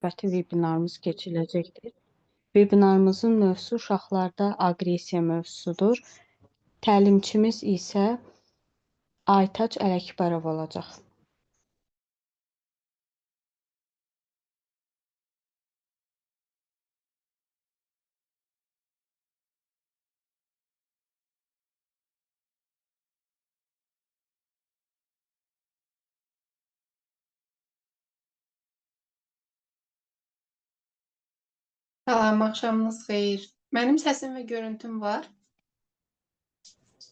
növbəti vebinarımız keçiriləcəkdir. Webinarımızın mövzusu uşaqlarda aqressiya mövzusudur. Təlimçimiz isə Aytaç Ələkbərov olacaq. Salam, axşamınız xeyir. Mənim səsim və görüntüm var.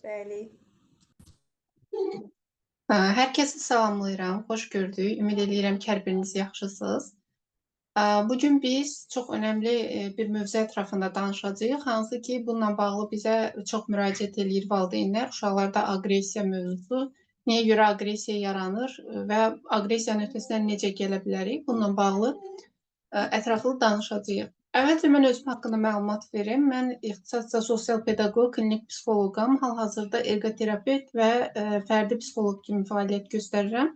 Bəli. Hər kəsi salamlayıram, xoş gördük. Ümid edirəm ki, hər biriniz yaxşısınız. Bugün biz çox önəmli bir mövzu ətrafında danışacağıq. Hansı ki, bununla bağlı bizə çox müraciət eləyir valideynlər. Uşaqlarda aqressiya mövzusu, niyə görə aqressiya yaranır və aqressiyanın öhdəsindən necə gələ bilərik? Bununla bağlı ətraflı danışacağıq. Əvvəlcə mən özüm haqqında məlumat verim. Mən ixtisasca sosial pedaqoq, klinik psixoloqam. Hal-hazırda ergoterapevt və fərdi psixoloq kimi fəaliyyət göstərirəm.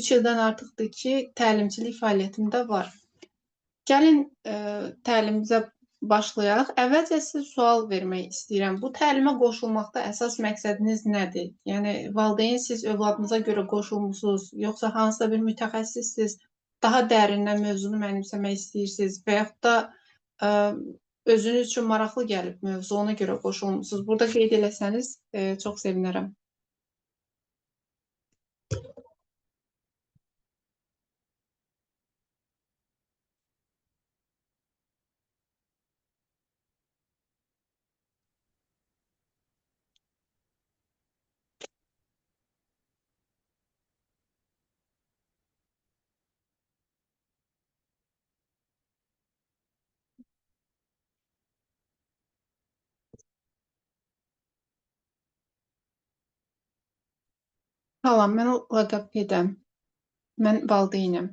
3 ildən artıqdır ki, təlimçilik fəaliyyətim də var. Gəlin təlimimizə başlayaq. Əvvəlcə sizə sual vermək istəyirəm. Bu təlimə qoşulmaqda əsas məqsədiniz nədir? Yəni, valideyn siz övladınıza görə qoşulmusunuz, yoxsa hansısa bir mütəxəssissiniz, daha dərindən mövzunu mənimsəmək istəyirsiniz və yaxud da özünüz üçün maraqlı gəlib mövzu, ona görə qoşulmusunuz. Burada qeyd eləsəniz, çox sevinərəm. Salam, mən loqopedəm. Mən valideynəm.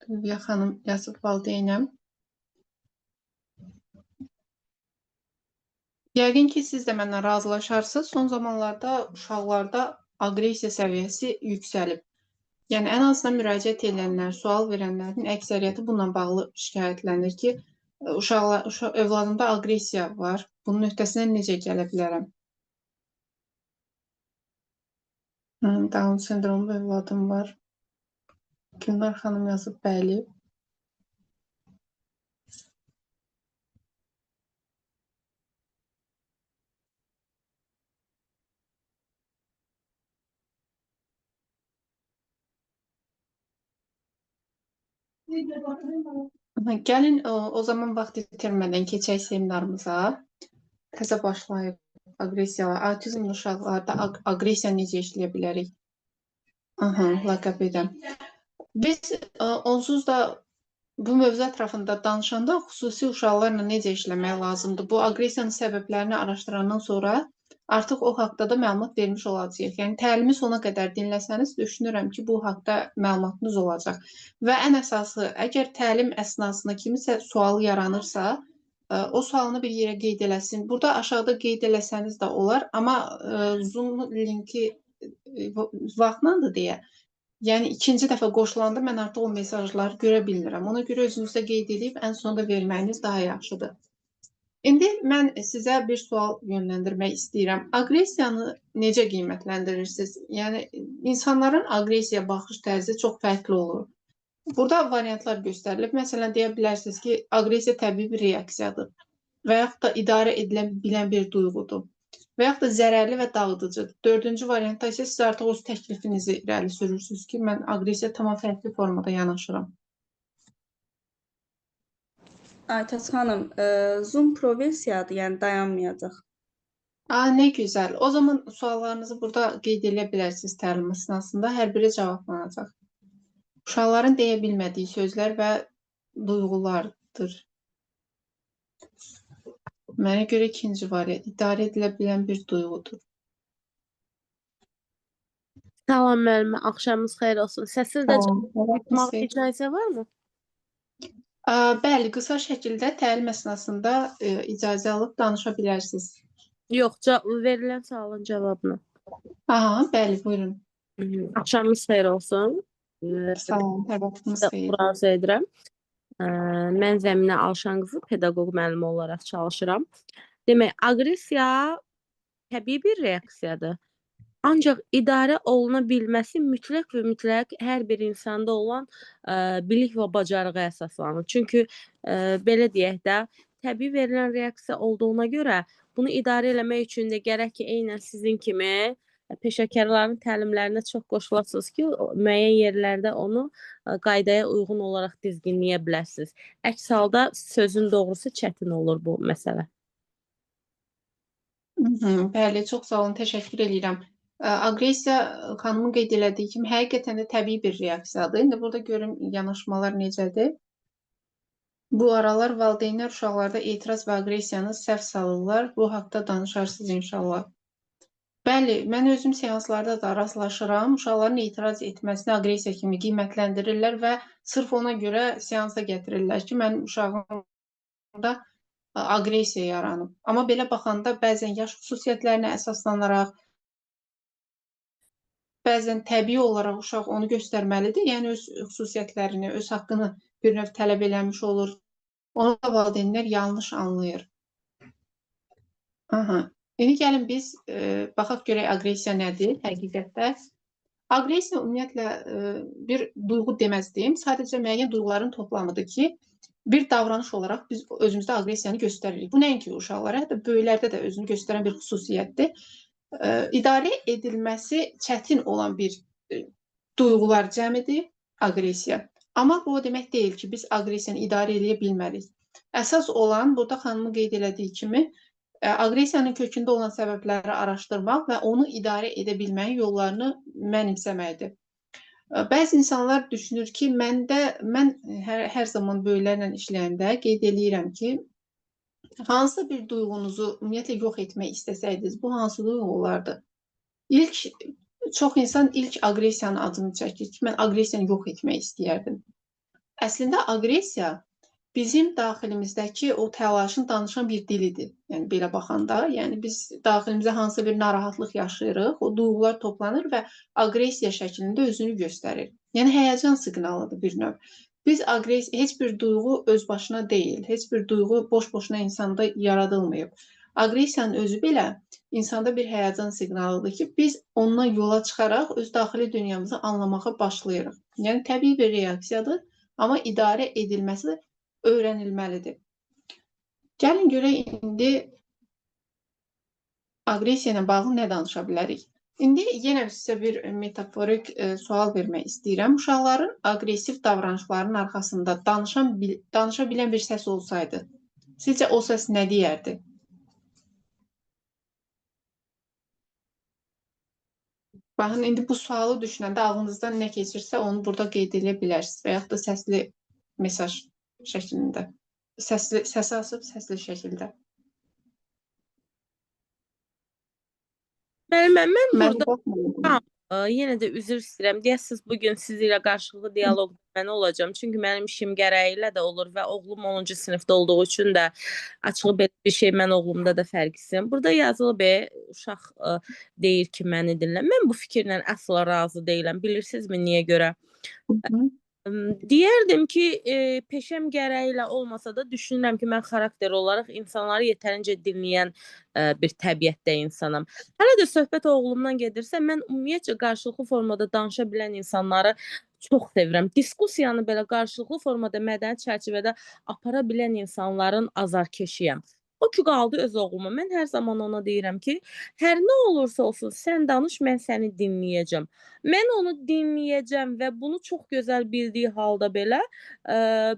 Hülya xanım yazıb valideynəm. Yəqin ki, siz də mənlə razılaşarsınız. Son zamanlarda uşaqlarda aqressiya səviyyəsi yüksəlib. Yəni, ən azından müraciət edənlər, sual verənlərin əksəriyyəti bununla bağlı şikayətlənir ki, övladımda aqressiya var. Bunun öhdəsindən necə gələ bilərəm? Down sendromlu övladım var. Gülnar xanım yazıb bəli. Gəlin o zaman vaxt itirmədən keçək seminarımıza. Təzə başlayıb aqressiyalar. Autizmli uşaqlarda aqressiya necə işləyə bilərik? Loqopedəm. Biz onsuz da bu mövzu ətrafında danışanda xüsusi uşaqlarla necə işləmək lazımdır? Bu aqressiyanın səbəblərini araşdırandan sonra artıq o haqda da məlumat vermiş olacağıq. Yəni, təlimi sona qədər dinləsəniz, düşünürəm ki, bu haqda məlumatınız olacaq. Və ən əsası, əgər təlim əsnasında kimisə sualı yaranırsa, o sualını bir yerə qeyd eləsin. Burada aşağıda qeyd eləsəniz də olar, amma Zoom linki vaxtlandır deyə. Yəni, ikinci dəfə qoşulanda mən artıq o mesajları görə bilmirəm. Ona görə özünüzdə qeyd edib, ən sonunda verməyiniz daha yaxşıdır. İndi mən sizə bir sual yönləndirmək istəyirəm. Aqressiyanı necə qiymətləndirirsiniz? Yəni, insanların aqressiya baxış tərzi çox fərqli olur. Burada variantlar göstərilib. Məsələn, deyə bilərsiniz ki, aqressiya təbii bir reaksiyadır və yaxud da idarə edilə bilən bir duyğudur və yaxud da zərərli və dağıdıcıdır. Dördüncü variantda isə siz artıq öz təklifinizi irəli sürürsünüz ki, mən aqressiya tamam fərqli formada yanaşıram. Aytaç xanım, Zoom proversiyadır, yəni dayanmayacaq. Nə gözəl. O zaman suallarınızı burada qeyd edə bilərsiniz təlim əsnasında. Hər biri cavablanacaq. Uşaqların deyə bilmədiyi sözlər və duyğulardır. Mənə görə ikinci variant, idarə edilə bilən bir duyğudur. Salam müəllimə, axşamınız xeyir olsun. Səsizdə cavab icazə varmı? Bəli, qısa şəkildə təlim əsnasında icazə alıb danışa bilərsiniz. Yox, verilən sualın cavabını. Bəli, buyurun. Axşamınız xeyir olsun. Salam, hər vaxtınız xeyir. Razı edirəm. Mən Zəminə Alşanqızı pedaqoq müəllimi olaraq çalışıram. Demək, aqressiya təbii bir reaksiyadır. Ancaq idarə oluna bilməsi mütləq və mütləq hər bir insanda olan bilik və bacarığa əsaslanır. Çünki belə deyək də, təbii verilən reaksiya olduğuna görə bunu idarə eləmək üçün də gərək ki, eynən sizin kimi peşəkarların təlimlərinə çox qoşulasınız ki, müəyyən yerlərdə onu qaydaya uyğun olaraq dizginləyə biləsiniz. Əks halda sözün doğrusu çətin olur bu məsələ. Bəli, çox sağ olun, təşəkkür edirəm. Aqressiya xanımın qeyd elədiyi kimi həqiqətən də təbii bir reaksiyadır. İndi burada görüm yanaşmalar necədir. Bu aralar valideynlər uşaqlarda etiraz və aqressiyanı səhv salırlar. Bu haqda danışarsınız inşallah. Bəli, mən özüm seanslarda da rastlaşıram. Uşaqların etiraz etməsini aqressiya kimi qiymətləndirirlər və sırf ona görə seansa gətirirlər ki, mənim uşağımda aqressiya yaranıb. Amma belə baxanda bəzən yaş xüsusiyyətlərinə əsaslanaraq, bəzən təbii olaraq uşaq onu göstərməlidir. Yəni öz xüsusiyyətlərini, öz haqqını bir növ tələb eləmiş olur. Onu da valideynlər yanlış anlayır. İndi gəlin biz baxaq görək aqressiya nədir həqiqətdə. Aqressiya ümumiyyətlə bir duyğu deməzdiyim, sadəcə müəyyən duyğuların toplamıdır ki, bir davranış olaraq biz özümüzdə aqressiyanı göstəririk. Bu nəinki uşaqlara, hətta böyüklərdə də özünü göstərən bir xüsusiyyətdir. İdarə edilməsi çətin olan bir duyğular cəmidir aqressiya. Amma bu o demək deyil ki, biz aqressiyanı idarə edə bilmərik. Əsas olan, burada xanımın qeyd elədiyi kimi, aqressiyanın kökündə olan səbəbləri araşdırmaq və onu idarə edə bilməyin yollarını mənimsəməkdir. Bəzi insanlar düşünür ki, mən hər zaman böyüklərlə işləyəndə qeyd eləyirəm ki, hansı bir duyğunuzu ümumiyyətlə yox etmək istəsəydiniz, bu hansı duyğu olardı? Çox insan ilk aqressiyanın adını çəkir ki, mən aqressiyanı yox etmək istəyərdim. Əslində aqressiya bizim daxilimizdəki o təlaşın danışan bir dilidir. Yəni belə baxanda, yəni biz daxilimizdə hansısa bir narahatlıq yaşayırıq, o duyğular toplanır və aqressiya şəklində özünü göstərir. Yəni həyəcan siqnalıdır bir növ. Biz heç bir duyğu öz başına deyil, heç bir duyğu boş-boşuna insanda yaradılmayıb. Aqressiyanın özü belə insanda bir həyəcan siqnalıdır ki, biz ondan yola çıxaraq öz daxili dünyamızı anlamağa başlayırıq. Yəni təbii bir reaksiyadır, amma idarə edilməsi də öyrənilməlidir. Gəlin görək indi aqressiya ilə bağlı nə danışa bilərik? İndi yenə sizə bir metaforik sual vermək istəyirəm. Uşaqların aqressiv davranışlarının arxasında danışa bilən bir səs olsaydı, sizcə o səs nə deyərdi? Baxın, indi bu sualı düşünəndə ağlınızdan nə keçirsə onu burada qeyd edə bilərsiniz və yaxud da səsli mesaj şəklində. Səs asıb səsli şəkildə. Mən burada yenə də üzr istəyirəm. Deyəsiniz, bugün siz ilə qarşılıqlı dialoqda mən olacağım. Çünki mənim işim gərəyi ilə də olur və oğlum 10-cu sinifdə olduğu üçün də açığı belə bir şey mən oğlumda da fərq istəyirəm. Burada yazılı uşaq deyir ki, məni dinlə. Mən bu fikirlə əsla razı deyiləm. Bilirsinizmi niyə görə? Deyərdim ki, peşəm gərəyi ilə olmasa da düşünürəm ki, mən xarakter olaraq insanları yetərincə dinləyən bir təbiətdə insanam. Hələ də söhbət oğlumdan gedirsə, mən ümumiyyətcə qarşılıqlı formada danışa bilən insanları çox sevirəm. Diskussiyanı belə qarşılıqlı formada mədəni çərçivədə apara bilən insanların azarkeşiyəm. O ki, qaldı öz oğluma. Mən hər zaman ona deyirəm ki, hər nə olursa olsun, sən danış, mən səni dinləyəcəm. Mən onu dinləyəcəm və bunu çox gözəl bildiyi halda belə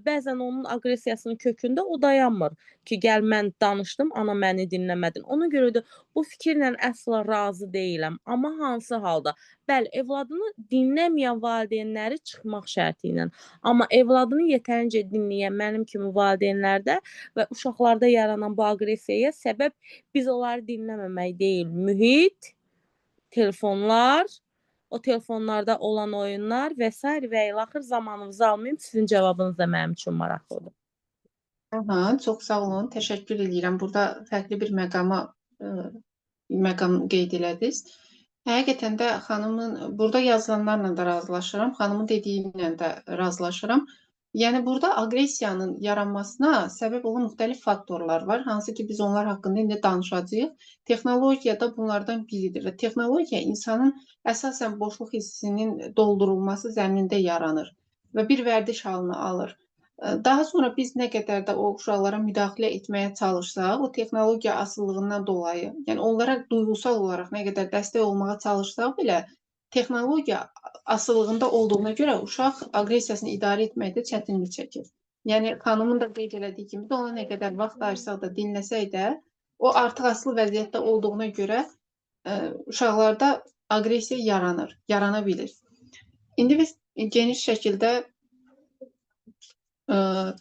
bəzən onun aqressiyasının kökündə o dayanmır ki, gəl mən danışdım, ana məni dinləmədin. Ona görə də bu fikirlə əsla razı deyiləm. Amma hansı halda? Bəli, evladını dinləməyən valideynləri çıxmaq şərti ilə. Amma evladını yetərincə dinləyən mənim kimi valideynlərdə və uşaqlarda yaranan bu aqressiyaya səbəb biz onları dinləməmək deyil. Mühit, telefonlar, o telefonlarda olan oyunlar və s. və ilaxır zamanınızı almayım. Sizin cavabınız da mənim üçün maraqlıdır. Çox sağ olun, təşəkkür edirəm. Burada fərqli bir məqam qeyd elədiniz. Həqiqətən də xanımın, burada yazılanlarla da razılaşıram, xanımın dediyi ilə də razılaşıram. Yəni burada aqressiyanın yaranmasına səbəb olan müxtəlif faktorlar var, hansı ki biz onlar haqqında indi danışacağıq. Texnologiya da bunlardan biridir və texnologiya insanın əsasən boşluq hissinin doldurulması zəminində yaranır və bir vərdiş halını alır. Daha sonra biz nə qədər də o uşaqlara müdaxilə etməyə çalışsaq, o texnologiya asıllığından dolayı, yəni onlara duyğusal olaraq nə qədər dəstək olmağa çalışsaq belə, texnologiya asıllığında olduğuna görə uşaq aqressiyasını idarə etməkdə çətinlik çəkir. Yəni xanımın da qeyd elədiyi kimi də ona nə qədər vaxt ayırsaq da, dinləsək də, o artıq asılı vəziyyətdə olduğuna görə uşaqlarda aqressiya yarana bilir. İndi biz geniş şəkildə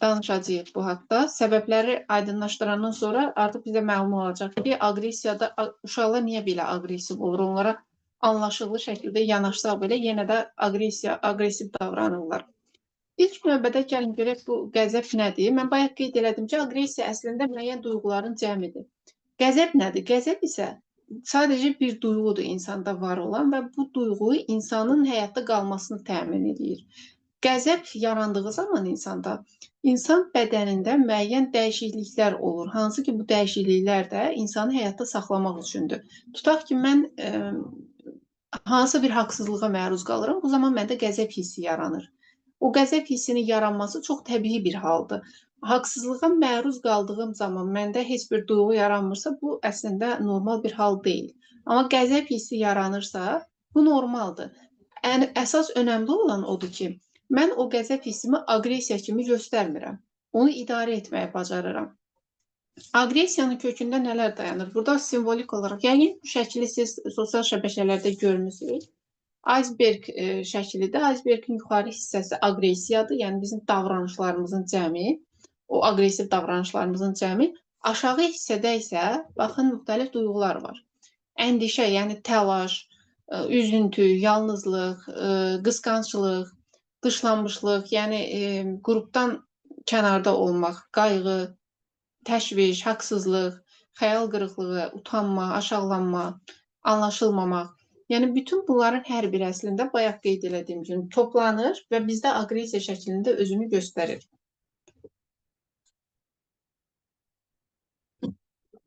danışacağıq bu haqda. Səbəbləri aydınlaşdırandan sonra artıq bizə məlum olacaq ki, aqressiyada uşaqlar niyə belə aqressiv olur? Onlara anlaşılır şəkildə yanaşsaq belə yenə də aqressiv davranırlar. İlk növbədə gəlin görək bu qəzəb nədir? Mən bayaq qeyd elədim ki, aqressiya əslində müəyyən duyğuların cəmidir. Qəzəb nədir? Qəzəb isə sadəcə bir duyğudur insanda var olan və bu duyğu insanın həyatda qalmasını təmin edir. Qəzəb yarandığı zaman insanda, insan bədənində müəyyən dəyişikliklər olur. Hansı ki, bu dəyişikliklər də insanı həyatda saxlamaq üçündür. Tutaq ki, mən hansısa bir haqsızlığa məruz qalıram, bu zaman məndə qəzəb hissi yaranır. O qəzəb hissinin yaranması çox təbii bir haldır. Haqsızlığa məruz qaldığım zaman məndə heç bir duyğu yaranmırsa, bu əslində normal bir hal deyil. Amma qəzəb hissi yaranırsa, bu normaldır. Əsas önəmli olan odur ki, mən o qəzəb hissimi aqressiya kimi göstərmirəm. Onu idarə etməyə bacarıram. Aqressiyanın kökündə nələr dayanır? Burada simvolik olaraq, yəni bu şəkili siz sosial şəbəkələrdə görmüsünüz. Iceberg şəklidir. Icebergin yuxarı hissəsi aqressiyadır, yəni bizim davranışlarımızın cəmi, o aqressiv davranışlarımızın cəmi. Aşağı hissədə isə baxın müxtəlif duyğular var. Əndişə, yəni təlaş, üzüntü, yalnızlıq, qısqanclıq, dışlanmışlıq, yəni qrupdan kənarda olmaq, qayğı, təşviş, haqsızlıq, xəyal qırıqlığı, utanma, aşağılanma, anlaşılmamaq. Yəni bütün bunların hər biri əslində bayaq qeyd elədiyim kimi toplanır və bizdə aqressiya şəklində özünü göstərir.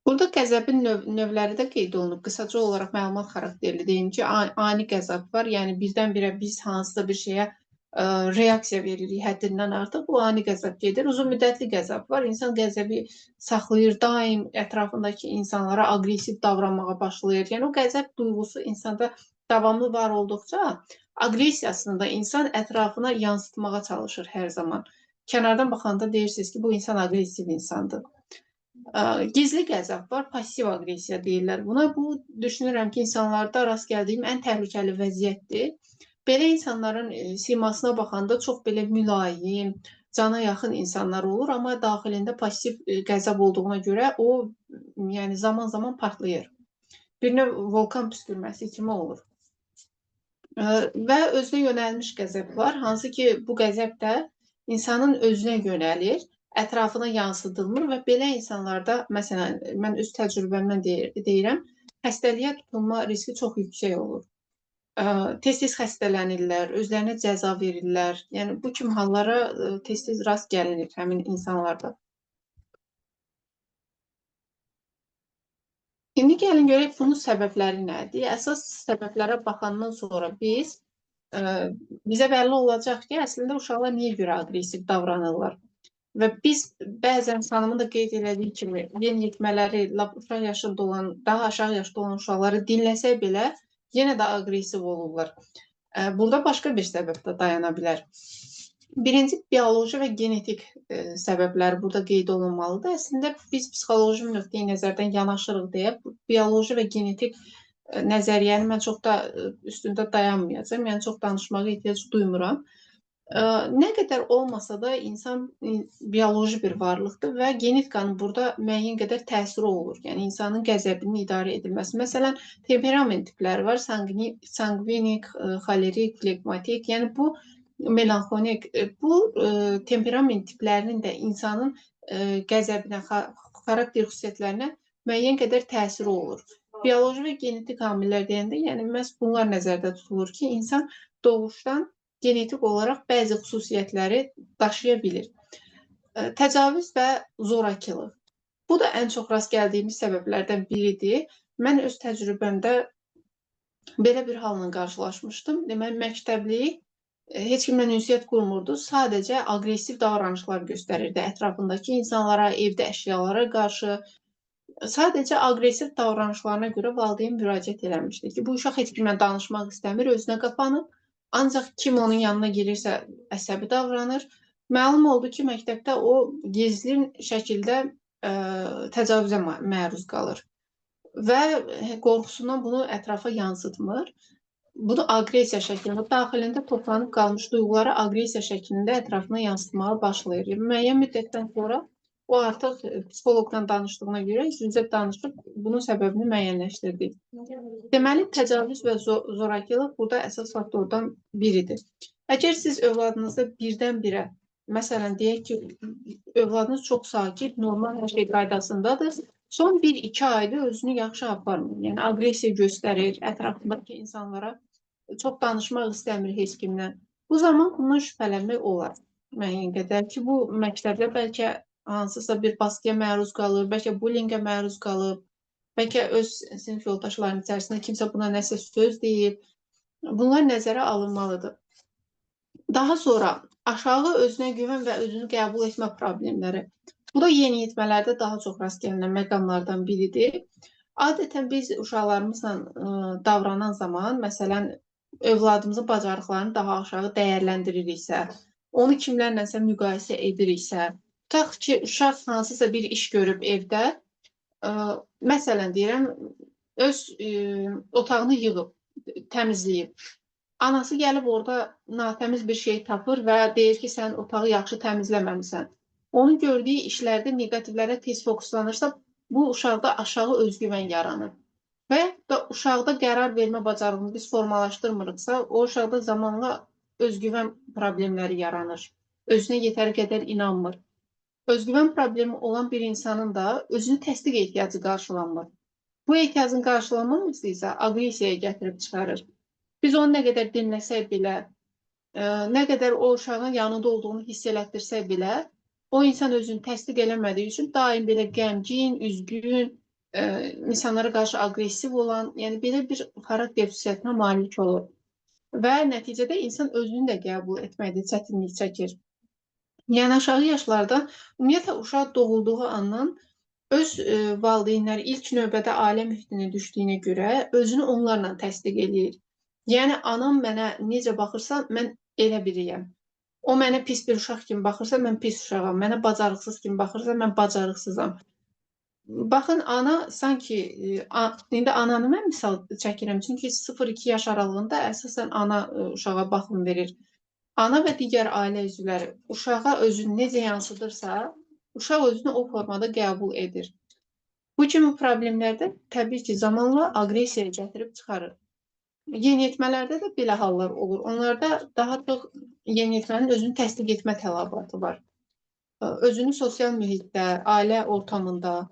Burada qəzəbin növləri də qeyd olunub. Qısaca olaraq məlumat xarakterli deyim ki, ani qəzəb var. Yəni birdən-birə biz hansısa bir şeyə reaksiya veririk həddindən artıq, bu ani qəzəb gedir. Uzun müddətli qəzəb var. İnsan qəzəbi saxlayır, daim ətrafındakı insanlara aqressiv davranmağa başlayır. Yəni o qəzəb duyğusu insanda davamlı var olduqca, aqressiyasını da insan ətrafına yansıtmağa çalışır hər zaman. Kənardan baxanda deyirsiniz ki, bu insan aqressiv insandır. Gizli qəzəb var, pasiv aqressiya deyirlər buna. Bu, düşünürəm ki, insanlarda rast gəldiyim ən təhlükəli vəziyyətdir. Belə insanların simasına baxanda çox belə mülayim, cana yaxın insanlar olur, amma daxilində pasiv qəzəb olduğuna görə o yəni zaman-zaman partlayır. Bir növ volkan püskürməsi kimi olur. Və özünə yönəlmiş qəzəb var, hansı ki bu qəzəb də insanın özünə yönəlir, ətrafına yansıdılmır və belə insanlarda, məsələn, mən öz təcrübəmdən deyirəm, xəstəliyə tutulma riski çox yüksək olur. Tez-tez xəstələnirlər, özlərinə cəza verirlər. Yəni bu kimi hallara tez-tez rast gəlinir həmin insanlarda. İndi gəlin görək bunun səbəbləri nədir? Əsas səbəblərə baxandan sonra bizə bəlli olacaq ki, əslində uşaqlar niyə görə aqressiv davranırlar? Və biz bəzən xanımın da qeyd elədiyi kimi yeniyetmələri, uşaq yaşında olan, daha aşağı yaşda olan uşaqları dinləsək belə yenə də aqressiv olurlar. Burada başqa bir səbəb də dayana bilər. Birinci, bioloji və genetik səbəblər burada qeyd olunmalıdır. Əslində biz psixoloji nöqteyi nəzərdən yanaşırıq deyə bioloji və genetik nəzəriyyəni mən çox da üstündə dayanmayacağam. Yəni çox danışmağa ehtiyac duymuram. Nə qədər olmasa da insan bioloji bir varlıqdır və genetikanın burada müəyyən qədər təsiri olur. Yəni insanın qəzəbinin idarə edilməsi. Məsələn, temperament tipləri var. Sanguinik, xolerik, flegmatik. Yəni bu melanxolik. Bu temperament tiplərinin də insanın qəzəbinə, xarakter xüsusiyyətlərinə müəyyən qədər təsiri olur. Bioloji və genetik amillər deyəndə, yəni məhz bunlar nəzərdə tutulur ki, insan doğuşdan genetik olaraq bəzi xüsusiyyətləri daşıya bilir. Təcavüz və zorakılıq. Bu da ən çox rast gəldiyimiz səbəblərdən biridir. Mən öz təcrübəmdə belə bir halla qarşılaşmışdım. Deməli, məktəbli heç kimlə ünsiyyət qurmurdu. Sadəcə aqressiv davranışlar göstərirdi ətrafındakı insanlara, evdə əşyalara qarşı. Sadəcə aqressiv davranışlarına görə valideyn müraciət eləmişdi ki, bu uşaq heç kimlə danışmaq istəmir, özünə qapanıb. Ancaq kim onun yanına girirsə əsəbi davranır. Məlum oldu ki, məktəbdə o gizli şəkildə təcavüzə məruz qalır və qorxusundan bunu ətrafa yansıtmır. Bunu aqressiya şəklində, daxilində toplanıb qalmış duyğuları aqressiya şəklində ətrafına yansıtmağa başlayır. Müəyyən müddətdən sonra o artıq psixoloqla danışdığına görə yüz-yüzə danışıb bunun səbəbini müəyyənləşdirdi. Deməli, təcavüz və zorakılıq burada əsas faktordan biridir. Əgər siz övladınızda birdən-birə, məsələn, deyək ki, övladınız çox sakit, normal hər şey qaydasındadır, son 1-2 ayda özünü yaxşı aparmır. Yəni, aqressiya göstərir, ətrafındakı insanlara çox danışmaq istəmir heç kimlə. Bu zaman bundan şübhələnmək olar müəyyən qədər ki, bu məktəbdə bəlkə hansısa bir baskıya məruz qalır, bəlkə bullyingə məruz qalıb, bəlkə öz sinif yoldaşlarının içərisində kimsə buna nəsə söz deyib. Bunlar nəzərə alınmalıdır. Daha sonra aşağı özünə güvən və özünü qəbul etmə problemləri. Bu da yeniyetmələrdə daha çox rast gəlinən məqamlardan biridir. Adətən biz uşaqlarımızla davranan zaman, məsələn, övladımızın bacarıqlarını daha aşağı dəyərləndiririksə, onu kimlərləsə müqayisə ediriksə, tutaq ki, uşaq hansısa bir iş görüb evdə, məsələn deyirəm, öz otağını yığıb, təmizləyib. Anası gəlib orada natəmiz bir şey tapır və deyir ki, sən otağı yaxşı təmizləməmisən. Onun gördüyü işlərdə neqativlərə tez fokuslanırsa, bu uşaqda aşağı özgüvən yaranır. Və ya uşaqda qərar vermə bacarığını biz formalaşdırmırıqsa, o uşaqda zamanla özgüvən problemləri yaranır. Özünə yetəri qədər inanmır. Özgüvən problemi olan bir insanın da özünü təsdiq ehtiyacı qarşılanmır. Bu ehtiyacın qarşılanmaması isə aqressiyaya gətirib çıxarır. Biz onu nə qədər dinləsək belə, nə qədər o uşağın yanında olduğunu hiss elətdirsək belə, o insan özünü təsdiq eləmədiyi üçün daim belə qəmgin, üzgün, insanlara qarşı aqressiv olan, yəni belə bir xarakter xüsusiyyətinə malik olur. Və nəticədə insan özünü də qəbul etməkdə çətinlik çəkir. Yəni aşağı yaşlarda ümumiyyətlə uşaq doğulduğu andan öz valideynləri ilk növbədə ailə mühitinə düşdüyünə görə özünü onlarla təsdiq eləyir. Yəni anam mənə necə baxırsa, mən elə biriyəm. O mənə pis bir uşaq kimi baxırsa, mən pis uşağam. Mənə bacarıqsız kimi baxırsa, mən bacarıqsızam. Baxın, ana sanki, indi ananı mən misal çəkirəm, çünki 0-2 yaş aralığında əsasən ana uşağa baxım verir. Ana və digər ailə üzvləri uşağa özünü necə yansıdırsa, uşaq özünü o formada qəbul edir. Bu kimi problemlərdə təbii ki, zamanla aqressiyaya gətirib çıxarır. Yeniyetmələrdə də belə hallar olur. Onlarda daha çox yeniyetmənin özünü təsdiq etmə tələbatı var. Özünü sosial mühitdə, ailə ortamında,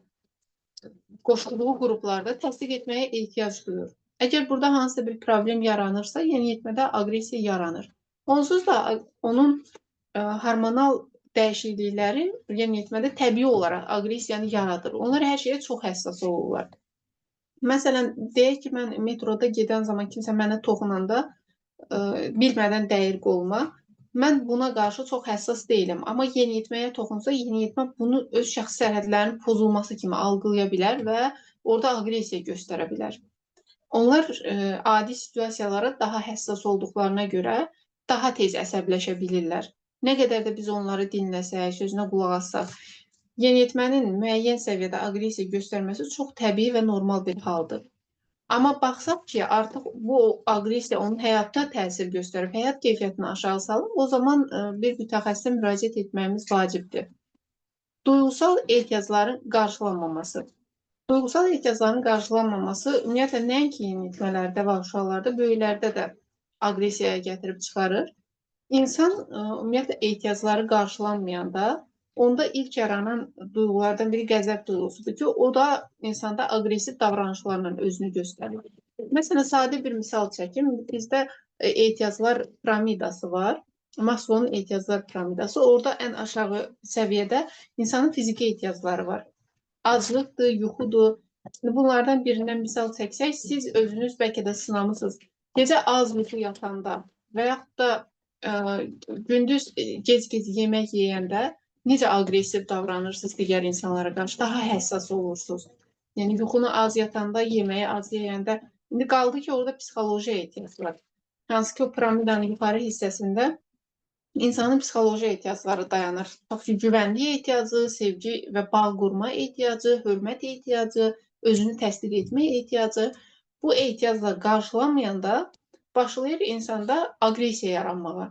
qoşulduğu qruplarda təsdiq etməyə ehtiyac duyur. Əgər burada hansısa bir problem yaranırsa, yeniyetmədə aqressiya yaranır. Onsuz da onun hormonal dəyişiklikləri yeniyetmədə təbii olaraq aqressiyanı yaradır. Onlar hər şeyə çox həssas olurlar. Məsələn, deyək ki, mən metroda gedən zaman kimsə mənə toxunanda bilmədən dəyir qoluma, mən buna qarşı çox həssas deyiləm. Amma yeniyetməyə toxunsa, yeniyetmə bunu öz şəxsi sərhədlərinin pozulması kimi algılaya bilər və orada aqressiya göstərə bilər. Onlar adi situasiyalara daha həssas olduqlarına görə daha tez əsəbləşə bilirlər. Nə qədər də biz onları dinləsək, sözünə qulaq assaq, yeniyetmənin müəyyən səviyyədə aqressiya göstərməsi çox təbii və normal bir haldır. Amma baxsaq ki, artıq bu aqressiya onun həyatda təsir göstərib, həyat keyfiyyətini aşağı salıb, o zaman bir mütəxəssisə müraciət etməyimiz vacibdir. Duyğusal ehtiyacların qarşılanmaması. Duyğusal ehtiyacların qarşılanmaması ümumiyyətlə nəinki yeniyetmələrdə və uşaqlarda, böyüklərdə də aqressiyaya gətirib çıxarır. İnsan ümumiyyətlə ehtiyacları qarşılanmayanda onda ilk yaranan duyğulardan biri qəzəb duyğusudur ki, o da insanda aqressiv davranışlarla özünü göstərir. Məsələn, sadə bir misal çəkim. Bizdə ehtiyaclar piramidası var. Maslow'un ehtiyaclar piramidası. Orada ən aşağı səviyyədə insanın fiziki ehtiyacları var. Aclıqdır, yuxudur. Bunlardan birindən misal çəksək, siz özünüz bəlkə də sınamısınız. Gecə az yuxu yatanda və yaxud da gündüz gec-gec yemək yeyəndə necə aqressiv davranırsınız digər insanlara qarşı, daha həssas olursunuz. Yəni yuxunu az yatanda, yeməyi az yeyəndə. İndi qaldı ki, orada psixoloji ehtiyac var. Hansı ki, o piramidanın yuxarı hissəsində insanın psixoloji ehtiyacları dayanır. Tutaq ki, güvənlik ehtiyacı, sevgi və bağ qurma ehtiyacı, hörmət ehtiyacı, özünü təsdiq etmə ehtiyacı. Bu ehtiyaclar qarşılanmayanda başlayır insanda aqressiya yaranmağa.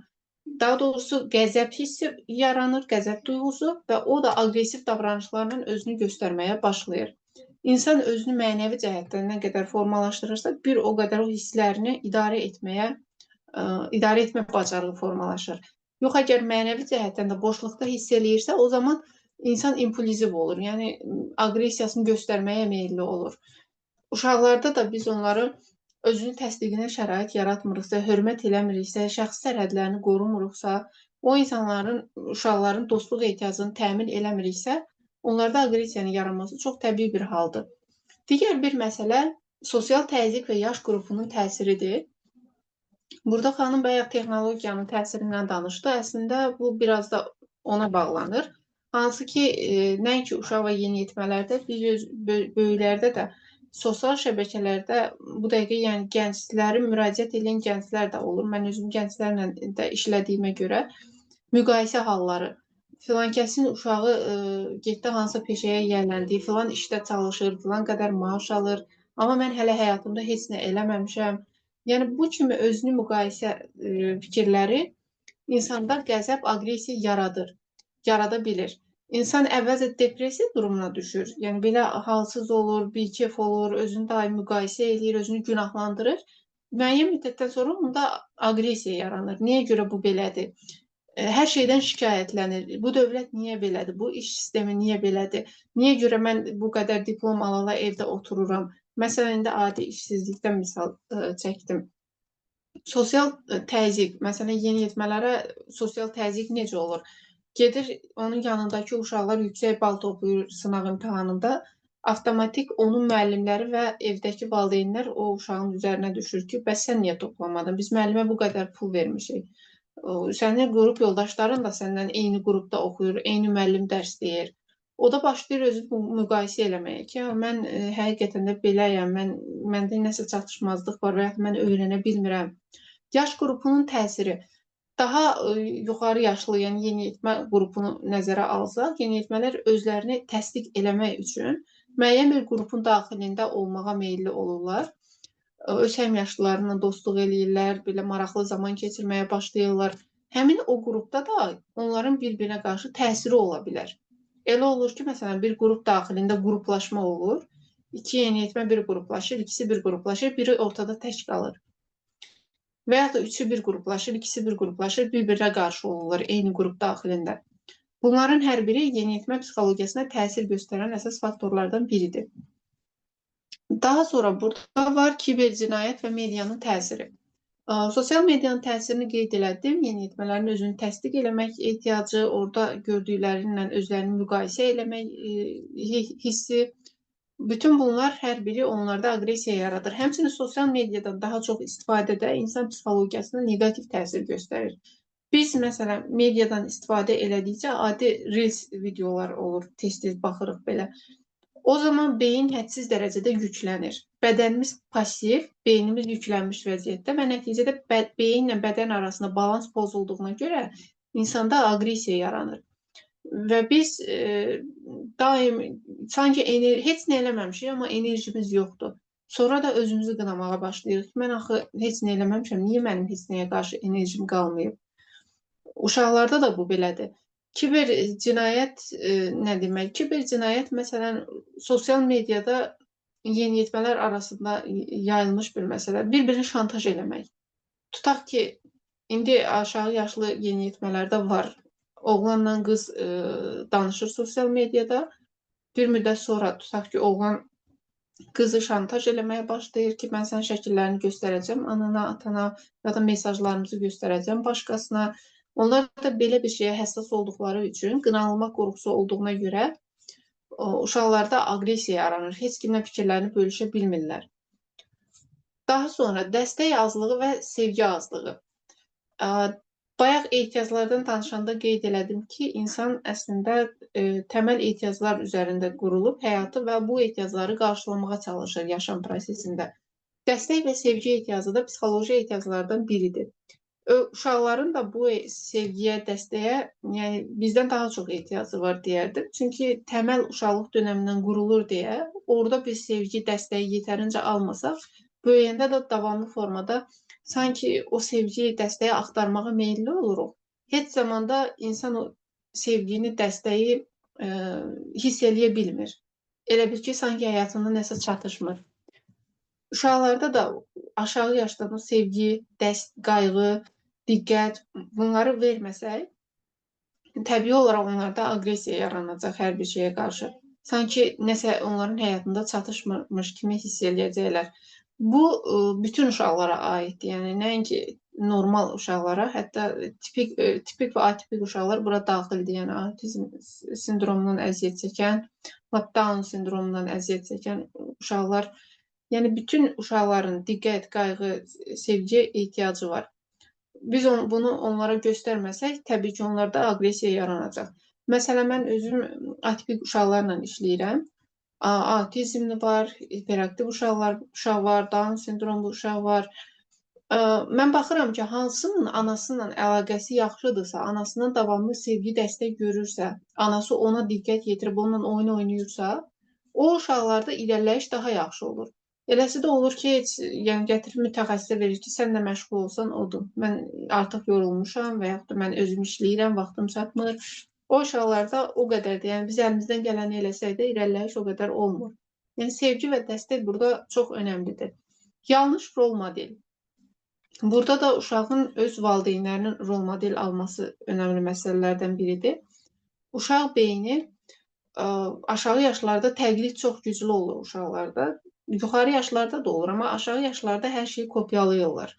Daha doğrusu qəzəb hissi yaranır, qəzəb duyğusu və o da aqressiv davranışlarla özünü göstərməyə başlayır. İnsan özünü mənəvi cəhətdən nə qədər formalaşdırırsa, bir o qədər o hisslərini idarə etmə bacarığı formalaşır. Yox, əgər mənəvi cəhətdən də boşluqda hiss eləyirsə, o zaman insan impulsiv olur. Yəni aqressiyasını göstərməyə meylli olur. Uşaqlarda da biz onları özünü təsdiqinə şərait yaratmırıqsa, hörmət eləmiriksə, şəxsi sərhədlərini qorumuruqsa, o uşaqların dostluq ehtiyacını təmin eləmiriksə, onlarda aqressiyanın yaranması çox təbii bir haldır. Digər bir məsələ sosial təzyiq və yaş qrupunun təsiridir. Burada xanım bayaq texnologiyanın təsirindən danışdı. Əslində bu biraz da ona bağlanır. Hansı ki, nəinki uşaq və yeniyetmələrdə, biz böyüklərdə də sosial şəbəkələrdə bu dəqiqə yəni gənclərin müraciət edən gənclər də olur. Mən özüm gənclərlə də işlədiyimə görə müqayisə halları. Filan kəsin uşağı getdi hansısa peşəyə yiyələndi, filan işdə çalışır, filan qədər maaş alır. Amma mən hələ həyatımda heç nə eləməmişəm. Yəni bu kimi özünü müqayisə fikirləri insanda qəzəb, aqressiya yarada bilir. İnsan əvvəlcə depressiya durumuna düşür. Yəni belə halsız olur, bikef olur, özünü daim müqayisə eləyir, özünü günahlandırır. Müəyyən müddətdən sonra onda aqressiya yaranır. Niyə görə bu belədir? Hər şeydən şikayətlənir. Bu dövlət niyə belədir? Bu iş sistemi niyə belədir? Niyə görə mən bu qədər diplom alala evdə otururam? Məsələn, indi adi işsizlikdən misal çəkdim. Sosial təzyiq, məsələn, yeniyetmələrə sosial təzyiq necə olur? Gedir, onun yanındakı uşaqlar yüksək bal toplayır sınaq imtahanında, avtomatik onun müəllimləri və evdəki valideynlər o uşağın üzərinə düşür ki, bəs sən niyə toplamadın? Biz müəllimə bu qədər pul vermişik. Sənin qrup yoldaşların da səndən eyni qrupda oxuyur, eyni müəllim dərs deyir. O da başlayır özünü müqayisə eləməyə ki, mən həqiqətən də beləyəm, məndə nəsə çatışmazlıq var və yaxud mən öyrənə bilmirəm. Yaş qrupunun təsiri daha yuxarı yaşlı, yəni yeniyetmə qrupunu nəzərə alsaq, yeniyetmələr özlərini təsdiq eləmək üçün müəyyən bir qrupun daxilində olmağa meylli olurlar. Öz həmyaşlılarla dostluq eləyirlər, belə maraqlı zaman keçirməyə başlayırlar. Həmin o qrupda da onların bir-birinə qarşı təsiri ola bilər. Elə olur ki, məsələn, bir qrup daxilində qruplaşma olur. İki yeniyetmə bir qruplaşır, ikisi bir qruplaşır, biri ortada tək qalır. Və ya da üçü bir qruplaşır, ikisi bir qruplaşır, bir-birinə qarşı olurlar eyni qrup daxilində. Bunların hər biri yeniyetmə psixologiyasına təsir göstərən əsas faktorlardan biridir. Daha sonra burada var kibercinayət və medianın təsiri. Sosial medianın təsirini qeyd elədim. Yeniyetmələrin özünü təsdiq eləmək ehtiyacı, orada gördüklərindən özlərini müqayisə eləmək hissi. Bütün bunlar hər biri onlarda aqressiya yaradır. Həmçinin sosial mediadan daha çox istifadədə insan psixologiyasına negativ təsir göstərir. Biz, məsələn, mediadan istifadə elədikcə adi reels videolar olur, tez-tez baxırıq belə. O zaman beyin hədsiz dərəcədə yüklənir. Bədənimiz pasiv, beynimiz yüklənmiş vəziyyətdə və nəticədə beyinlə bədən arasında balans pozulduğuna görə insanda aqressiya yaranır. Və biz daim sanki heç nə eləməmişik, amma enerjimiz yoxdur. Sonra da özümüzü qınamağa başlayırıq. Mən axı heç nə eləməmişəm, niyə mənim heç nəyə qarşı enerjim qalmayıb? Uşaqlarda da bu belədir. Kibercinayət nə demək? Kibercinayət, məsələn, sosial mediada yeniyetmələr arasında yayılmış bir məsələ. Bir-birini şantaj eləmək. Tutaq ki, indi aşağı yaşlı yeniyetmələrdə var. Oğlanla qız danışır sosial mediada. Bir müddət sonra tutaq ki, oğlan qızı şantaj eləməyə başlayır ki, mən sənin şəkillərini göstərəcəm anana, atana ya da mesajlarımızı göstərəcəm başqasına. Onlar da belə bir şeyə həssas olduqları üçün, qınanılma qorxusu olduğuna görə uşaqlarda aqressiya yaranır. Heç kimlə fikirlərini bölüşə bilmirlər. Daha sonra dəstək azlığı və sevgi azlığı. Bayaq ehtiyaclardan danışanda qeyd elədim ki, insan əslində təməl ehtiyaclar üzərində qurulub həyatı və bu ehtiyacları qarşılamağa çalışır yaşam prosesində. Dəstək və sevgi ehtiyacı da psixoloji ehtiyaclardan biridir. Uşaqların da bu sevgiyə, dəstəyə, yəni bizdən daha çox ehtiyacı var deyərdim. Çünki təməl uşaqlıq dönəmindən qurulur deyə, orada bir sevgi, dəstəyi yetərincə almasaq, böyüyəndə də davamlı formada sanki o sevgi, dəstəyi axtarmağa meyilli oluruq. Heç zamanda insan o sevgini, dəstəyi hiss eləyə bilmir. Elə bil ki, sanki həyatında nəsə çatışmır. Uşaqlarda da aşağı yaşdan o sevgi, qayğı, diqqət bunları verməsək, təbii olaraq onlarda aqressiya yaranacaq hər bir şeyə qarşı. Sanki nəsə onların həyatında çatışmırmış kimi hiss eləyəcəklər. Bu bütün uşaqlara aiddir. Yəni nəinki normal uşaqlara, hətta tipik və atipik uşaqlar bura daxildir. Yəni autizm sindromundan əziyyət çəkən, Down sindromundan əziyyət çəkən uşaqlar, yəni bütün uşaqların diqqət, qayğı, sevgiyə ehtiyacı var. Biz bunu onlara göstərməsək, təbii ki, onlarda aqressiya yaranacaq. Məsələn, mən özüm atipik uşaqlarla işləyirəm. Autizmli var, hiperaktiv uşaq var, Down sindromlu uşaq var. Mən baxıram ki, hansının anasının əlaqəsi yaxşıdırsa, anasından davamlı sevgi, dəstək görürsə, anası ona diqqət yetirib onunla oyun oynayırsa, o uşaqlarda irəliləyiş daha yaxşı olur. Eləsi də olur ki, heç yəni gətirib mütəxəssisə verir ki, sən nə məşğul olsan odur. Mən artıq yorulmuşam və yaxud da mən özüm işləyirəm, vaxtım çatmır. O uşaqlarda o qədər də, yəni biz əlimizdən gələni eləsək də irəliləyiş o qədər olmur. Yəni sevgi və dəstək burada çox önəmlidir. Yanlış rol model. Burada da uşağın öz valideynlərinin rol model alması önəmli məsələlərdən biridir. Uşaq beyni aşağı yaşlarda təqlid çox güclü olur uşaqlarda. Yuxarı yaşlarda da olur, amma aşağı yaşlarda hər şeyi kopyalayırlar.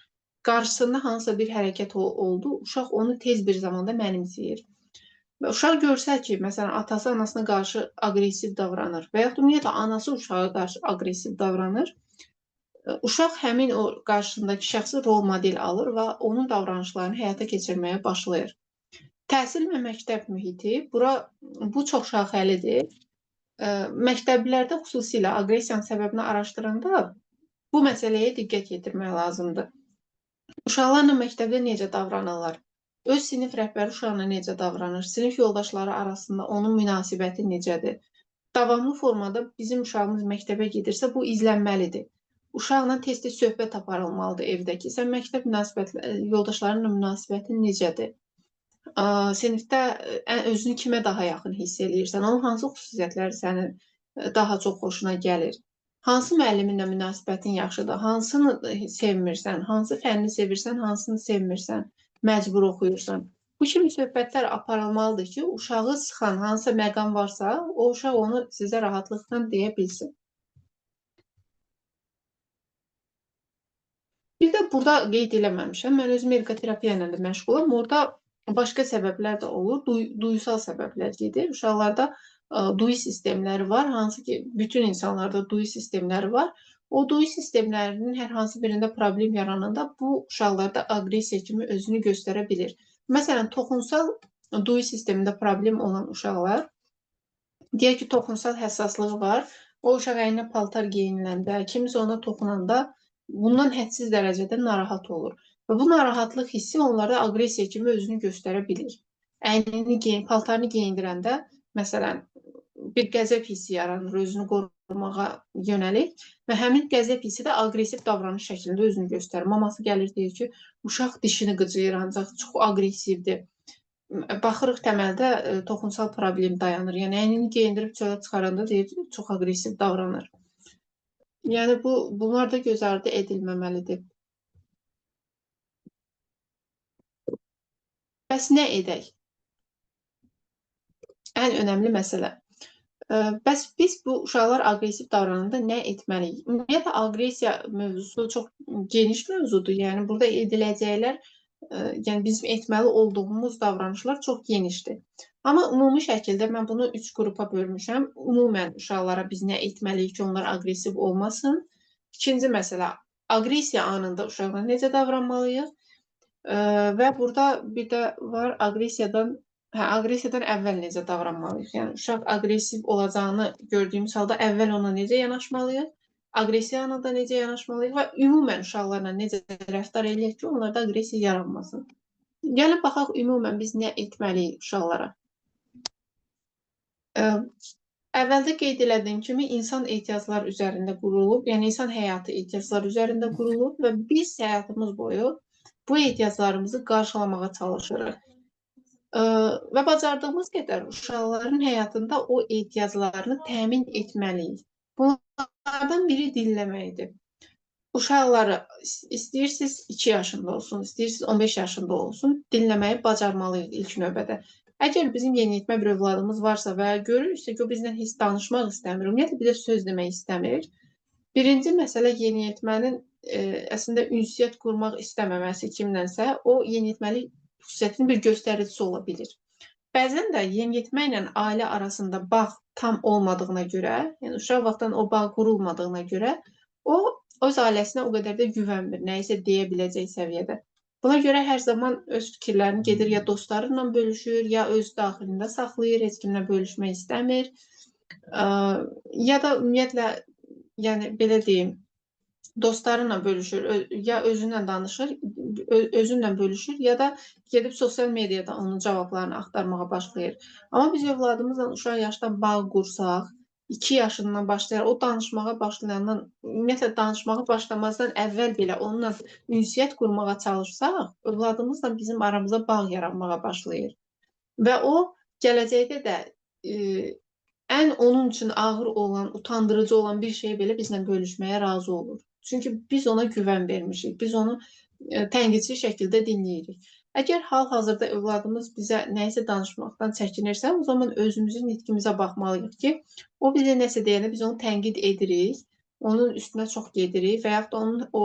Qarşısında hansısa bir hərəkət oldu, uşaq onu tez bir zamanda mənimsəyir. Uşaq görsə ki, məsələn, atası anasına qarşı aqressiv davranır və yaxud ümumiyyətlə anası uşağa qarşı aqressiv davranır, uşaq həmin o qarşısındakı şəxsi rol model alır və onun davranışlarını həyata keçirməyə başlayır. Təhsil və məktəb mühiti, bu çox şaxəlidir. Məktəblilərdə xüsusilə aqressiyanın səbəbini araşdıranda bu məsələyə diqqət yetirmək lazımdır. Uşaqlarla məktəbdə necə davranırlar? Öz sinif rəhbəri uşaqla necə davranır? Sinif yoldaşları arasında onun münasibəti necədir? Davamlı formada bizim uşağımız məktəbə gedirsə, bu izlənməlidir. Uşaqla tez-tez söhbət aparılmalıdır evdəki. Sən məktəb yoldaşlarınla münasibətin necədir? Sinifdə özünü kimə daha yaxın hiss eləyirsən? Onun hansı xüsusiyyətləri sənin daha çox xoşuna gəlir? Hansı müəlliminlə münasibətin yaxşıdır? Hansını sevmirsən? Hansı fənni sevirsən? Hansını sevmirsən? Məcbur oxuyursan? Bu kimi söhbətlər aparılmalıdır ki, uşağı sıxan hansısa məqam varsa, o uşaq onu sizə rahatlıqla deyə bilsin. Bir də burada qeyd eləməmişəm. Mən özüm ergoterapiya ilə də məşğulam. Orada başqa səbəblər də olur. Duyusal səbəblər gedir. Uşaqlarda duyu sistemləri var. Hansı ki, bütün insanlarda duyu sistemləri var. O duyu sistemlərinin hər hansı birində problem yarananda bu uşaqlarda aqressiya kimi özünü göstərə bilir. Məsələn, toxunsal duyu sistemində problem olan uşaqlar, deyək ki, toxunsal həssaslığı var. O uşaq əyninə paltar geyiniləndə, kimsə ona toxunanda bundan hədsiz dərəcədə narahat olur. Və bu narahatlıq hissi onlarda aqressiya kimi özünü göstərə bilir. Paltarını geyindirəndə, məsələn, bir qəzəb hissi yaranır, özünü qorumağa yönəlik və həmin qəzəb hissi də aqressiv davranış şəklində özünü göstərir. Maması gəlir, deyir ki, uşaq dişini qıcıyır, ancaq çox aqressivdir. Baxırıq təməldə toxunsal problem dayanır. Yəni, əynini geyindirib çölə çıxaranda deyir ki, çox aqressiv davranır. Yəni, bunlar da göz ardı edilməməlidir. Bəs nə edək? Ən önəmli məsələ. Bəs biz bu uşaqlar aqressiv davrananda nə etməliyik? Ümumiyyətlə aqressiya mövzusu çox geniş mövzudur. Yəni burada ediləcəklər, yəni bizim etməli olduğumuz davranışlar çox genişdir. Amma ümumi şəkildə mən bunu 3 qrupa bölmüşəm. Ümumən uşaqlara biz nə etməliyik ki, onlar aqressiv olmasın? İkinci məsələ, aqressiya anında uşaqlara necə davranmalıyıq? Və burada bir də var aqressiyadan əvvəl necə davranmalıyıq? Yəni uşaq aqressiv olacağını gördüyümüz halda əvvəl ona necə yanaşmalıyıq? Aqressiya anında necə yanaşmalıyıq və ümumən uşaqlarla necə rəftar eləyək ki, onlarda aqressiya yaranmasın? Gəlin baxaq ümumən biz nə etməliyik uşaqlara? Əvvəldə qeyd elədiyim kimi insan ehtiyaclar üzərində qurulub, yəni insan həyatı ehtiyaclar üzərində qurulub və biz həyatımız boyu bu ehtiyaclarımızı qarşılamağa çalışırıq. Və bacardığımız qədər uşaqların həyatında o ehtiyaclarını təmin etməliyik. Bunlardan biri dinləməkdir. Uşaqları istəyirsiniz 2 yaşında olsun, istəyirsiniz 15 yaşında olsun, dinləməyi bacarmalıyıq ilk növbədə. Əgər bizim yeniyetmə bir övladımız varsa və görürüksə ki, o bizlə heç danışmaq istəmir, ümumiyyətlə bizə söz demək istəmir. Birinci məsələ yeniyetmənin əslində ünsiyyət qurmaq istəməməsi kimlənsə, o yeniyetməlik xüsusiyyətinin bir göstəricisi ola bilir. Bəzən də yeniyetmə ilə ailə arasında bağ tam olmadığına görə, yəni uşaq vaxtdan o bağ qurulmadığına görə, o öz ailəsinə o qədər də güvənmir, nəyisə deyə biləcək səviyyədə. Buna görə hər zaman öz fikirlərini gedir ya dostları ilə bölüşür, ya öz daxilində saxlayır, heç kimlə bölüşmək istəmir. Ya da ümumiyyətlə, yəni belə deyim, dostları ilə bölüşür, ya özünlə danışır, özünlə bölüşür, ya da gedib sosial mediada onun cavablarını axtarmağa başlayır. Amma biz övladımızla uşaq yaşdan bağ qursaq, 2 yaşından başlayar, o danışmağa başlayandan, ümumiyyətlə danışmağa başlamazdan əvvəl belə onunla ünsiyyət qurmağa çalışsaq, övladımızla bizim aramıza bağ yaranmağa başlayır. Və o, gələcəkdə də ən onun üçün ağır olan, utandırıcı olan bir şey belə bizlə bölüşməyə razı olur. Çünki biz ona güvən vermişik, biz onu tənqidçi şəkildə dinləyirik. Əgər hal-hazırda övladımız bizə nəyisə danışmaqdan çəkinirsə, o zaman özümüzün nitqimizə baxmalıyıq ki, o bizə nəsə deyəndə biz onu tənqid edirik, onun üstünə çox gedirik və yaxud da onun o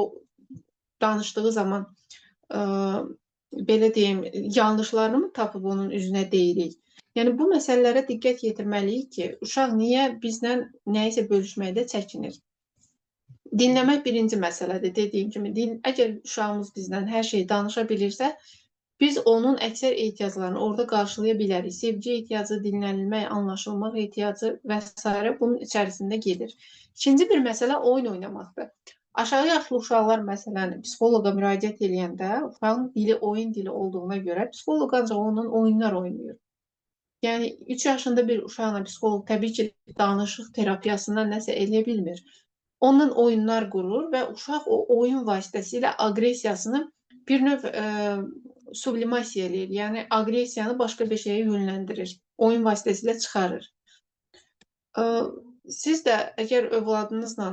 danışdığı zaman belə deyim, yanlışlarını mı tapıb onun üzünə deyirik. Yəni bu məsələlərə diqqət yetirməliyik ki, uşaq niyə bizlə nəyisə bölüşməkdə çəkinir? Dinləmək birinci məsələdir, dediyim kimi. Əgər uşağımız bizdən hər şeyi danışa bilirsə, biz onun əksər ehtiyaclarını orada qarşılaya bilərik. Sevgi ehtiyacı, dinlənilmək, anlaşılmaq ehtiyacı və s. bunun içərisində gedir. İkinci bir məsələ oyun oynamaqdır. Aşağı yaşlı uşaqlar məsələni psixoloqa müraciət edəndə, uşağın dili oyun dili olduğuna görə psixoloq ancaq ondan oyunlar oynayır. Yəni 3 yaşında bir uşaqla psixoloq təbii ki, danışıq terapiyasından nəsə eləyə bilmir. Ondan oyunlar qurur və uşaq o oyun vasitəsilə aqressiyasını bir növ sublimasiya eləyir. Yəni aqressiyanı başqa bir şeyə yönləndirir. Oyun vasitəsilə çıxarır. Siz də əgər övladınızla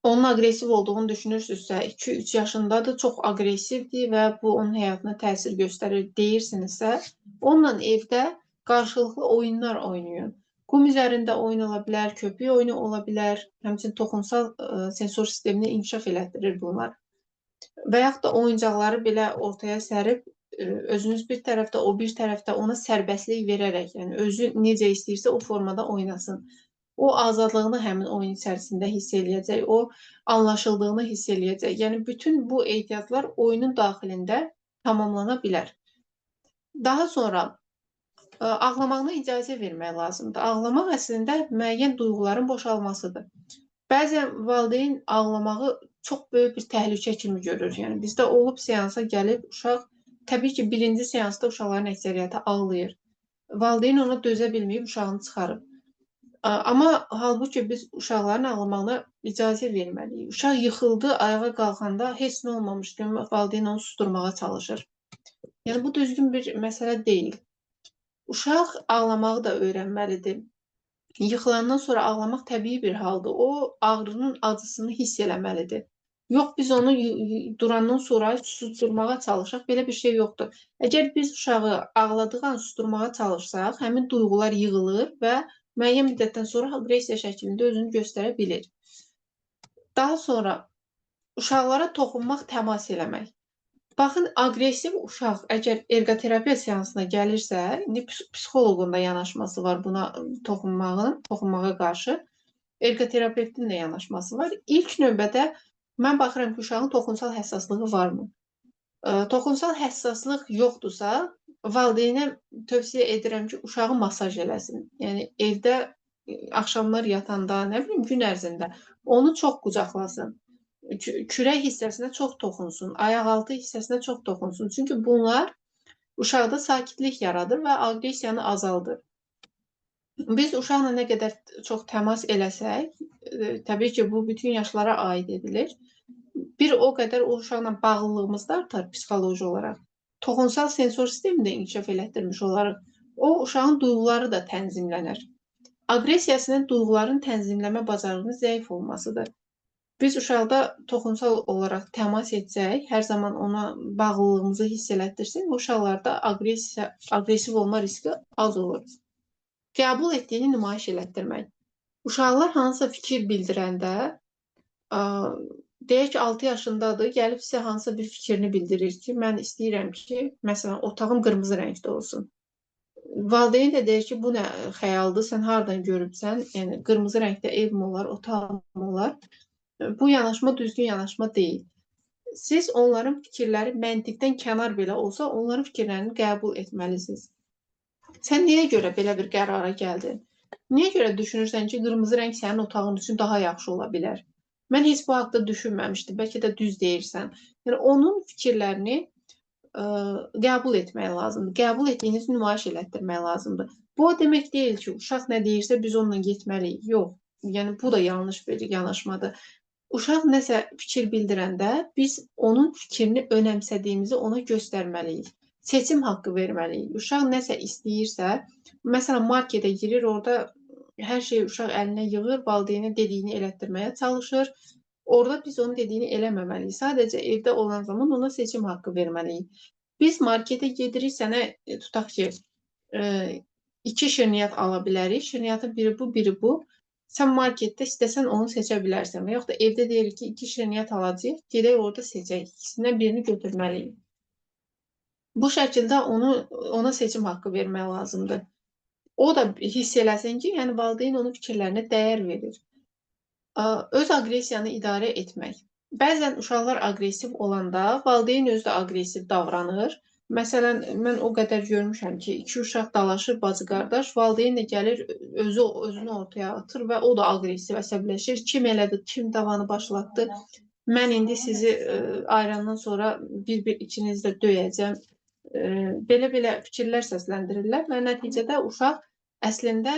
onun aqressiv olduğunu düşünürsünüzsə, 2-3 yaşındadır, çox aqressivdir və bu onun həyatına təsir göstərir deyirsinizsə, onunla evdə qarşılıqlı oyunlar oynayın. Qum üzərində oyun ola bilər, köpük oyunu ola bilər, həmçinin toxunsal sensor sistemini inkişaf elətdirir bunlar. Və yaxud da oyuncaqları belə ortaya sərib, özünüz bir tərəfdə, o bir tərəfdə ona sərbəstlik verərək, yəni özü necə istəyirsə o formada oynasın. O azadlığını həmin oyun içərisində hiss eləyəcək, o anlaşıldığını hiss eləyəcək. Yəni bütün bu ehtiyaclar oyunun daxilində tamamlana bilər. Daha sonra ağlamağına icazə vermək lazımdır. Ağlamaq əslində müəyyən duyğuların boşalmasıdır. Bəzən valideyn ağlamağı çox böyük bir təhlükə kimi görür. Yəni bizdə olub seansa gəlib uşaq, təbii ki, birinci seansda uşaqların əksəriyyəti ağlayır. Valideyn ona dözə bilməyib uşağını çıxarıb. Amma halbuki biz uşaqların ağlamağına icazə verməliyik. Uşaq yıxıldı, ayağa qalxanda heç nə olmamış kimi valideyn onu susturmağa çalışır. Yəni bu düzgün bir məsələ deyil. Uşaq ağlamağı da öyrənməlidir. Yıxılandan sonra ağlamaq təbii bir haldır. O, ağrının acısını hiss eləməlidir. Yox, biz onu durandan sonra susturmağa çalışaq, belə bir şey yoxdur. Əgər biz uşağı ağladığı an susturmağa çalışsaq, həmin duyğular yığılır və müəyyən müddətdən sonra aqressiya şəklində özünü göstərə bilir. Daha sonra uşaqlara toxunmaq, təmas eləmək. Baxın, aqressiv uşaq əgər ergoterapiya seansına gəlirsə, indi psixoloqun da yanaşması var buna toxunmağa qarşı, ergoterapevtin də yanaşması var. İlk növbədə mən baxıram ki, uşağın toxunsal həssaslığı varmı? Toxunsal həssaslıq yoxdursa, valideynə tövsiyə edirəm ki, uşağı masaj eləsin. Yəni evdə axşamlar yatanda, nə bilim, gün ərzində onu çox qucaqlasın. Kürək hissəsinə çox toxunsun, ayaqaltı hissəsinə çox toxunsun. Çünki bunlar uşaqda sakitlik yaradır və aqressiyanı azaldır. Biz uşaqla nə qədər çox təmas eləsək, təbii ki, bu bütün yaşlara aid edilir. Bir o qədər o uşaqla bağlılığımız da artar psixoloji olaraq. Toxunsal sensor sistemi də inkişaf elətdirmiş olaraq. O uşağın duyğuları da tənzimlənər. Aqressiyasının duyğuların tənzimləmə bacarığının zəif olmasıdır. Biz uşaqda toxunsal olaraq təmas etsək, hər zaman ona bağlılığımızı hiss elətdirsək, uşaqlarda aqressiv olma riski az olur. Qəbul etdiyini nümayiş elətdirmək. Uşaqlar hansısa fikir bildirəndə, deyək ki, 6 yaşındadır, gəlib sizə hansısa bir fikrini bildirir ki, mən istəyirəm ki, məsələn, otağım qırmızı rəngdə olsun. Valideyn də deyir ki, bu nə xəyaldır, sən hardan görübsən, yəni qırmızı rəngdə ev mi olar, otaq mı olar? Bu yanaşma düzgün yanaşma deyil. Siz onların fikirləri məntiqdən kənar belə olsa, onların fikirlərini qəbul etməlisiniz. Sən niyə görə belə bir qərara gəldin? Niyə görə düşünürsən ki, qırmızı rəng sənin otağın üçün daha yaxşı ola bilər? Mən heç bu haqda düşünməmişdim, bəlkə də düz deyirsən. Yəni, onun fikirlərini qəbul etmək lazımdır. Qəbul etdiyinizi nümayiş elətdirmək lazımdır. Bu demək deyil ki, uşaq nə deyirsə biz onunla getməliyik. Yox, yəni bu da yanlış bir yanaşmadır. Uşaq nəsə fikir bildirəndə biz onun fikrini önəmsədiyimizi ona göstərməliyik. Seçim haqqı verməliyik. Uşaq nəsə istəyirsə, məsələn, marketə girir, orada hər şeyi uşaq əlinə yığır, valideynə dediyini elətdirməyə çalışır. Orada biz onun dediyini eləməməliyik. Sadəcə evdə olan zaman ona seçim haqqı verməliyik. Biz marketə gedirik, sənə tutaq ki, 2 şirniyyat ala bilərik. Şirniyyatın biri bu, biri bu. Sən marketdə istəsən onu seçə bilərsən və yaxud da evdə deyirik ki, 2 şirniyyat alacaq, gedək orada seçək. İkisindən birini götürməliyik. Bu şəkildə ona seçim haqqı vermək lazımdır. O da hiss eləsin ki, yəni valideyn onun fikirlərinə dəyər verir. Öz aqressiyanı idarə etmək. Bəzən uşaqlar aqressiv olanda valideyn özü də aqressiv davranır. Məsələn, mən o qədər görmüşəm ki, 2 uşaq dalaşır, bacı-qardaş, valideyn də gəlir, özünü ortaya atır və o da aqressiv, əsəbləşir. Kim elədi, kim davanı başlatdı, mən indi sizi ayırandan sonra bir-bir ikinizi də döyəcəm. Belə fikirlər səsləndirirlər və nəticədə uşaq əslində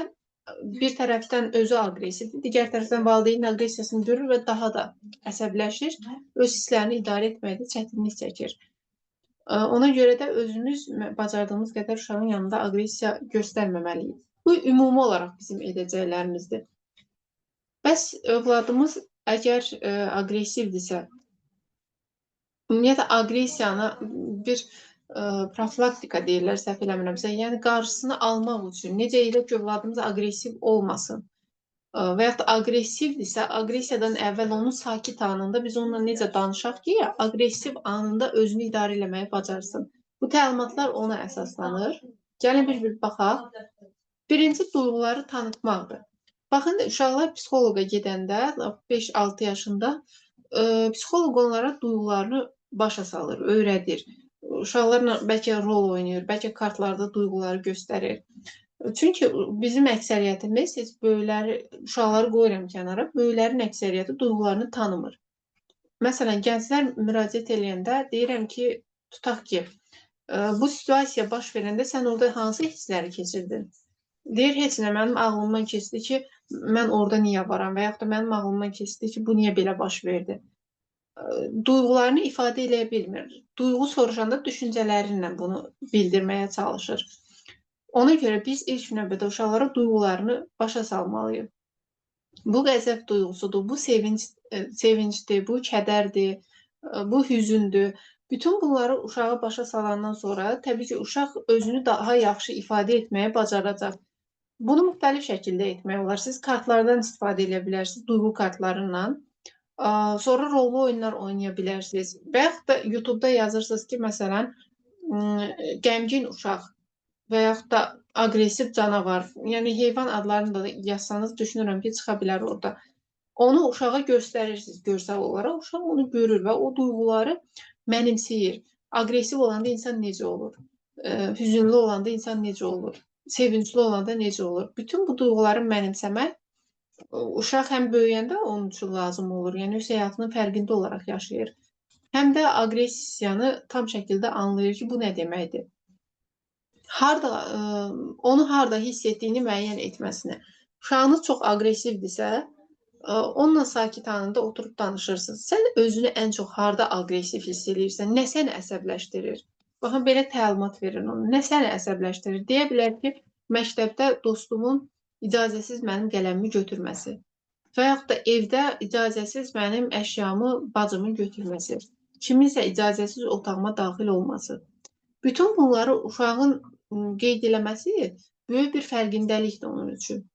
bir tərəfdən özü aqressivdir, digər tərəfdən valideynin aqressiyasını görür və daha da əsəbləşir, öz hisslərini idarə etməkdə çətinlik çəkir. Ona görə də özümüz bacardığımız qədər uşağın yanında aqressiya göstərməməliyik. Bu, ümumi olaraq bizim edəcəklərimizdir. Bəs övladımız əgər aqressivdirsə, ümumiyyətlə aqressiyanı bir profilaktika deyirlər, səhv eləmirəmsə, yəni qarşısını almaq üçün necə edək ki, övladımız aqressiv olmasın və yaxud da aqressivdirsə, aqressiyadan əvvəl onun sakit anında biz onunla necə danışaq ki, aqressiv anında özünü idarə eləməyi bacarsın. Bu təlimatlar ona əsaslanır. Gəlin bir baxaq. Birinci, duyğuları tanıtmaqdır. Baxın, uşaqlar psixoloqa gedəndə 5-6 yaşında psixoloq onlara duyğularını başa salır, öyrədir. Uşaqlarla bəlkə rol oynayır, bəlkə kartlarda duyğuları göstərir. Çünki bizim əksəriyyətimiz, böyükləri, uşaqları qoyuram kənara, böyüklərin əksəriyyəti duyğularını tanımır. Məsələn, gənclər müraciət edəndə deyirəm ki, tutaq ki, bu situasiya baş verəndə sən orada hansı hissləri keçirdin? Deyir, heç nə, mənim ağlımdan keçdi ki, mən orada niyə varam və yaxud da mənim ağlımdan keçdi ki, bu niyə belə baş verdi? Duyğularını ifadə eləyə bilmir. Duyğu soruşanda düşüncələrinlə bunu bildirməyə çalışır. Ona görə biz ilk növbədə uşaqlara duyğularını başa salmalıyıq. Bu qəzəb duyğusudur, bu sevincdir, bu kədərdir, bu hüzündür. Bütün bunları uşağa başa salandan sonra təbii ki, uşaq özünü daha yaxşı ifadə etməyə bacaracaq. Bunu müxtəlif şəkildə etmək olar. Siz kartlardan istifadə edə bilərsiniz, duyğu kartlarından. Sonra rollu oyunlar oynaya bilərsiniz. Və yaxud da YouTube-da yazırsınız ki, məsələn, qəmgin uşaq və yaxud da aqressiv canavar, yəni heyvan adlarını da yazsanız düşünürəm ki, çıxa bilər orada. Onu uşağa göstərirsiniz görsel olaraq. Uşaq onu görür və o duyğuları mənimsəyir. Aqressiv olanda insan necə olur? Hüzünlü olanda insan necə olur? Sevincli olanda necə olur? Bütün bu duyğuları mənimsəmək uşaq həm böyüyəndə onun üçün lazım olur. Yəni öz həyatının fərqində olaraq yaşayır. Həm də aqressiyanı tam şəkildə anlayır ki, bu nə deməkdir? Onu harda hiss etdiyini müəyyən etməsini. Uşağınız çox aqressivdirsə, onunla sakit anında oturub danışırsınız. Sən özünü ən çox harda aqressiv hiss edirsən? Nə səni əsəbləşdirir? Baxın, belə təlimat verin ona. Nə səni əsəbləşdirir? Deyə bilər ki, məktəbdə dostumun icazəsiz mənim qələmimi götürməsi və yaxud da evdə icazəsiz mənim əşyamı bacımın götürməsi, kiminsə icazəsiz otağıma daxil olması. Bütün bunları uşağın qeyd eləməsi böyük bir fərqindəlikdir onun üçün.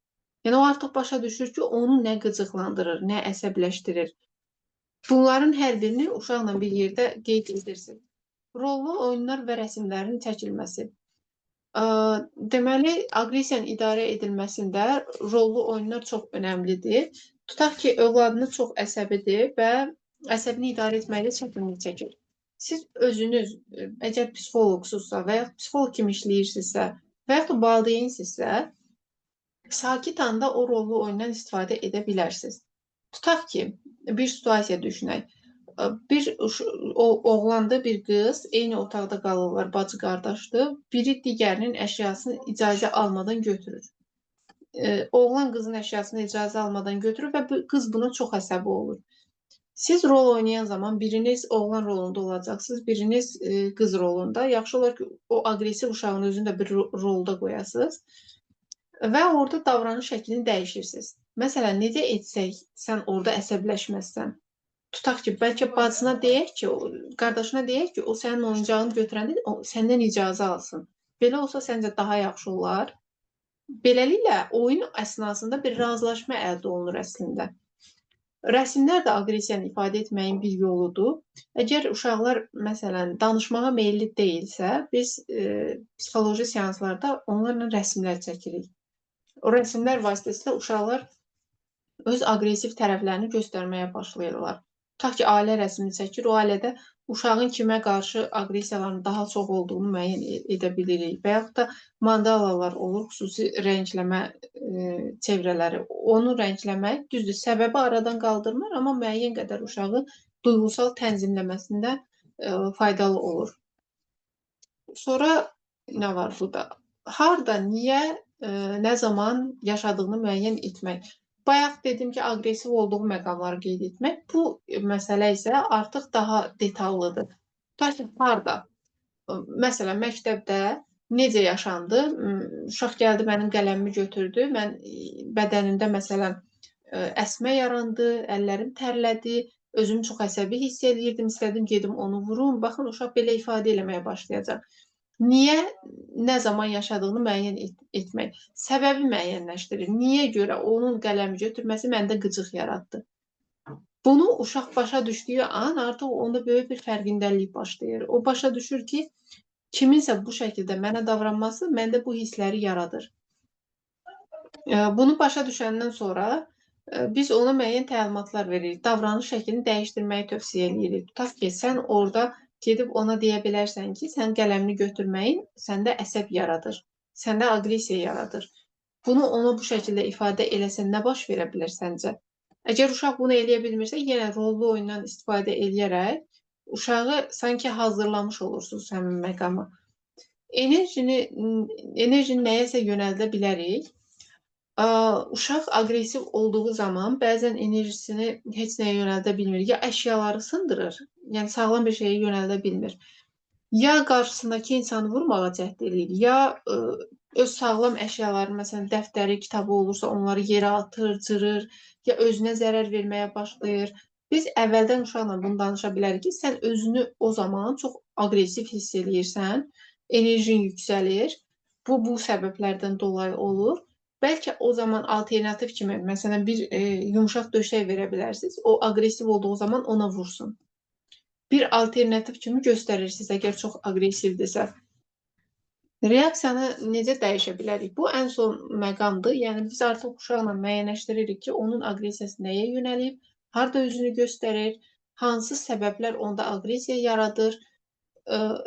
Yəni, o artıq başa düşür ki, onu nə qıcıqlandırır, nə əsəbləşdirir. Bunların hər birini uşaqla bir yerdə qeyd edirsiniz. Rollu oyunlar və rəsmlərin çəkilməsi. Deməli, aqressiyanın idarə edilməsində rollu oyunlar çox önəmlidir. Tutaq ki, övladınız çox əsəbidir və əsəbini idarə etməkdə çətinlik çəkir. Siz özünüz, əgər psixoloqsuzsa və yaxud psixoloq kimi işləyirsinizsə və yaxud da valideynsizsə, sakit anda o rollu oyundan istifadə edə bilərsiniz. Tutaq ki, bir situasiya düşünək. Bir oğlandı, bir qız, eyni otaqda qalırlar, bacı qardaşdır. Biri digərinin əşyasını icazə almadan götürür. Oğlan qızın əşyasını icazə almadan götürür və qız buna çox əsəbi olur. Siz rol oynayan zaman biriniz oğlan rolunda olacaqsınız, biriniz qız rolunda. Yaxşı olar ki, o aqressiv uşağın özünü də bir rolda qoyasınız və orada davranış şəklini dəyişirsiniz. Məsələn, necə etsək, sən orada əsəbləşməzsən. Tutaq ki, bəlkə bacısına deyək ki, qardaşına deyək ki, o sənin oyuncağını götürəndə səndən icazə alsın. Belə olsa səncə daha yaxşı olar. Beləliklə, oyun əsnasında bir razılaşma əldə olunur əslində. Rəsmlər də aqressiyanı ifadə etməyin bir yoludur. Əgər uşaqlar, məsələn, danışmağa meyilli deyilsə, biz psixoloji seanslarda onlarla rəsmlər çəkirik. O rəsmlər vasitəsilə uşaqlar öz aqressiv tərəflərini göstərməyə başlayırlar. Tutaq ki, ailə rəsmini çəkir, o ailədə uşağın kimə qarşı aqressiyaların daha çox olduğunu müəyyən edə bilirik. Və yaxud da mandalalar olur, xüsusi rəngləmə çevrələri. Onu rəngləmək, düzdür, səbəbi aradan qaldırmır, amma müəyyən qədər uşağı duyğusal tənzimləməsində faydalı olur. Sonra nə var burada? Harda, niyə, nə zaman yaşadığını müəyyən etmək. Bayaq dedim ki, aqressiv olduğu məqamları qeyd etmək. Bu məsələ isə artıq daha detallıdır. Tutaq ki, harda? Məsələn, məktəbdə necə yaşandı? Uşaq gəldi, mənim qələmimi götürdü. Mən bədənimdə, məsələn, əsmə yarandı, əllərim tərlədi, özümü çox əsəbi hiss edirdim, istədim gedim onu vurum. Baxın, uşaq belə ifadə eləməyə başlayacaq. Niyə, nə zaman yaşadığını müəyyən etmək, səbəbi müəyyənləşdirir. Niyə görə onun qələmi götürməsi məndə qıcıq yaratdı. Bunu uşaq başa düşdüyü an artıq onda böyük bir fərqindəlik başlayır. O başa düşür ki, kiminsə bu şəkildə mənə davranması məndə bu hissləri yaradır. Bunu başa düşəndən sonra biz ona müəyyən təlimatlar veririk. Davranış şəklini dəyişdirməyi tövsiyə edirik. Tutaq ki, sən orada gedib ona deyə bilərsən ki, sən qələmini götürməyin səndə əsəb yaradır, səndə aqressiya yaradır. Bunu ona bu şəkildə ifadə eləsən nə baş verə bilər səncə? Əgər uşaq bunu eləyə bilmirsə, yenə rollu oyundan istifadə edərək uşağı sanki hazırlamış olursunuz həmin məqama. Enerjini nəyəsə yönəldə bilərik. Uşaq aqressiv olduğu zaman bəzən enerjisini heç nəyə yönəldə bilmir. Ya əşyaları sındırır, yəni sağlam bir şeyə yönəldə bilmir. Ya qarşısındakı insanı vurmağa cəhd edir, ya öz sağlam əşyalarını, məsələn, dəftəri, kitabı olursa onları yerə atır, cırır, ya özünə zərər verməyə başlayır. Biz əvvəldən uşaqla bunu danışa bilərik ki, sən özünü o zaman çox aqressiv hiss edirsən, enerjin yüksəlir. Bu səbəblərdən dolayı olur. Bəlkə o zaman alternativ kimi, məsələn, bir yumşaq döşək verə bilərsiniz. O aqressiv olduğu zaman ona vursun. Bir alternativ kimi göstərirsiniz, əgər çox aqressivdirsə. Reaksiyanı necə dəyişə bilərik? Bu ən son məqamdır. Yəni biz artıq uşaqla müəyyənləşdiririk ki, onun aqressiyası nəyə yönəlib, harda özünü göstərir, hansı səbəblər onda aqressiya yaradır.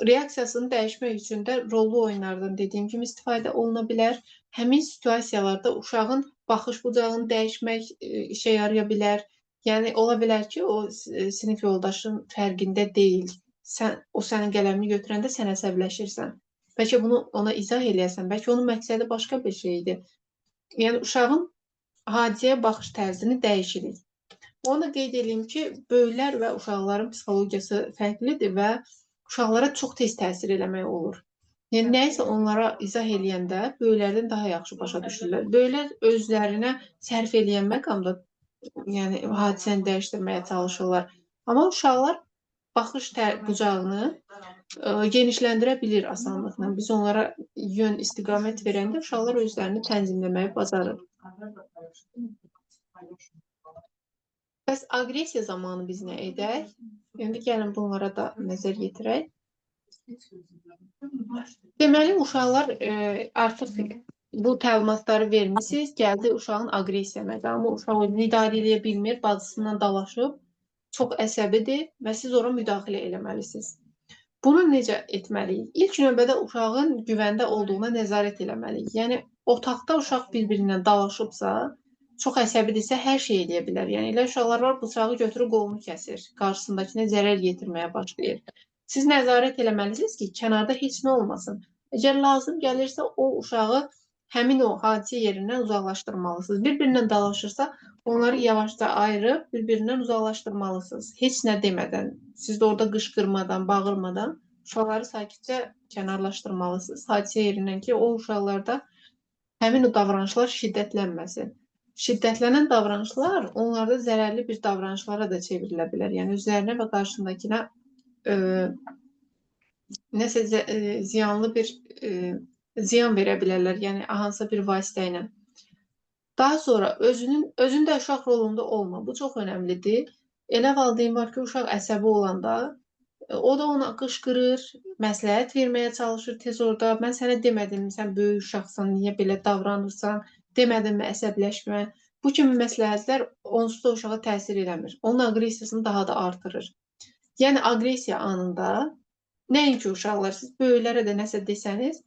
Reaksiyasını dəyişmək üçün də rollu oyunlardan dediyim kimi istifadə oluna bilər. Həmin situasiyalarda uşağın baxış bucağını dəyişmək işə yaraya bilər. Yəni ola bilər ki, o sinif yoldaşın fərqində deyil. O sənin qələmini götürəndə sən əsəbləşirsən. Bəlkə bunu ona izah eləyəsən, bəlkə onun məqsədi başqa bir şeydir. Yəni uşağın hadisəyə baxış tərzini dəyişirik. Onu da qeyd edeyim ki, böyüklər və uşaqların psixologiyası fərqlidir və uşaqlara çox tez təsir eləmək olur. Yəni nəyisə onlara izah eləyəndə böyüklərdən daha yaxşı başa düşürlər. Böyüklər özlərinə sərf eləyən məqamda yəni hadisəni dəyişdirməyə çalışırlar. Amma uşaqlar baxış bucağını genişləndirə bilir asanlıqla. Biz onlara yön, istiqamət verəndə uşaqlar özlərini tənzimləməyi bacarır. Bəs aqressiya zamanı biz nə edək? İndi gəlin bunlara da nəzər yetirək. Deməli, uşaqlar artıq bu təlimatları vermişsiniz, gəldi uşağın aqressiya məqamı. Uşaq özünü idarə edə bilmir, bacısından dalaşıb, çox əsəbidir və siz ora müdaxilə eləməlisiniz. Bunu necə etməliyik? İlk növbədə uşağın güvəndə olduğuna nəzarət eləməliyik. Yəni, otaqda uşaq bir-birindən dalaşıbsa, çox əsəbidirsə, hər şey eləyə bilər. Yəni, elə uşaqlar var, bıçağı götürür, qolunu kəsir, qarşısındakına zərər yetirməyə başlayır. Siz nəzarət eləməlisiniz ki, kənarda heç nə olmasın. Əgər lazım gəlirsə, o uşağı həmin o hadisə yerindən uzaqlaşdırmalısınız. Bir-birindən dalaşırsa, onları yavaşca ayırıb, bir-birindən uzaqlaşdırmalısınız. Heç nə demədən, siz də orada qışqırmadan, bağırmadan uşaqları sakitcə kənarlaşdırmalısınız. Hadisə yerindən ki, o uşaqlarda həmin o davranışlar şiddətlənməsin. Şiddətlənən davranışlar onlarda zərərli bir davranışlara da çevrilə bilər. Yəni, özlərinə və qarşındakına nəsə ziyanlı bir ziyan verə bilərlər. Yəni, hansısa bir vasitə ilə. Daha sonra özün də uşaq rolunda olma. Bu çox önəmlidir. Elə valideyn var ki, uşaq əsəbi olanda o da ona qışqırır, məsləhət verməyə çalışır tez orada. Mən sənə demədim, sən böyük uşaqsan, niyə belə davranırsan, demədimmi əsəbləşmə. Bu kimi məsləhətlər onsuz da uşağa təsir eləmir. Onun aqressiyasını daha da artırır. Yəni, aqressiya anında nəinki uşaqlar, siz böyüklərə də nəsə desəniz,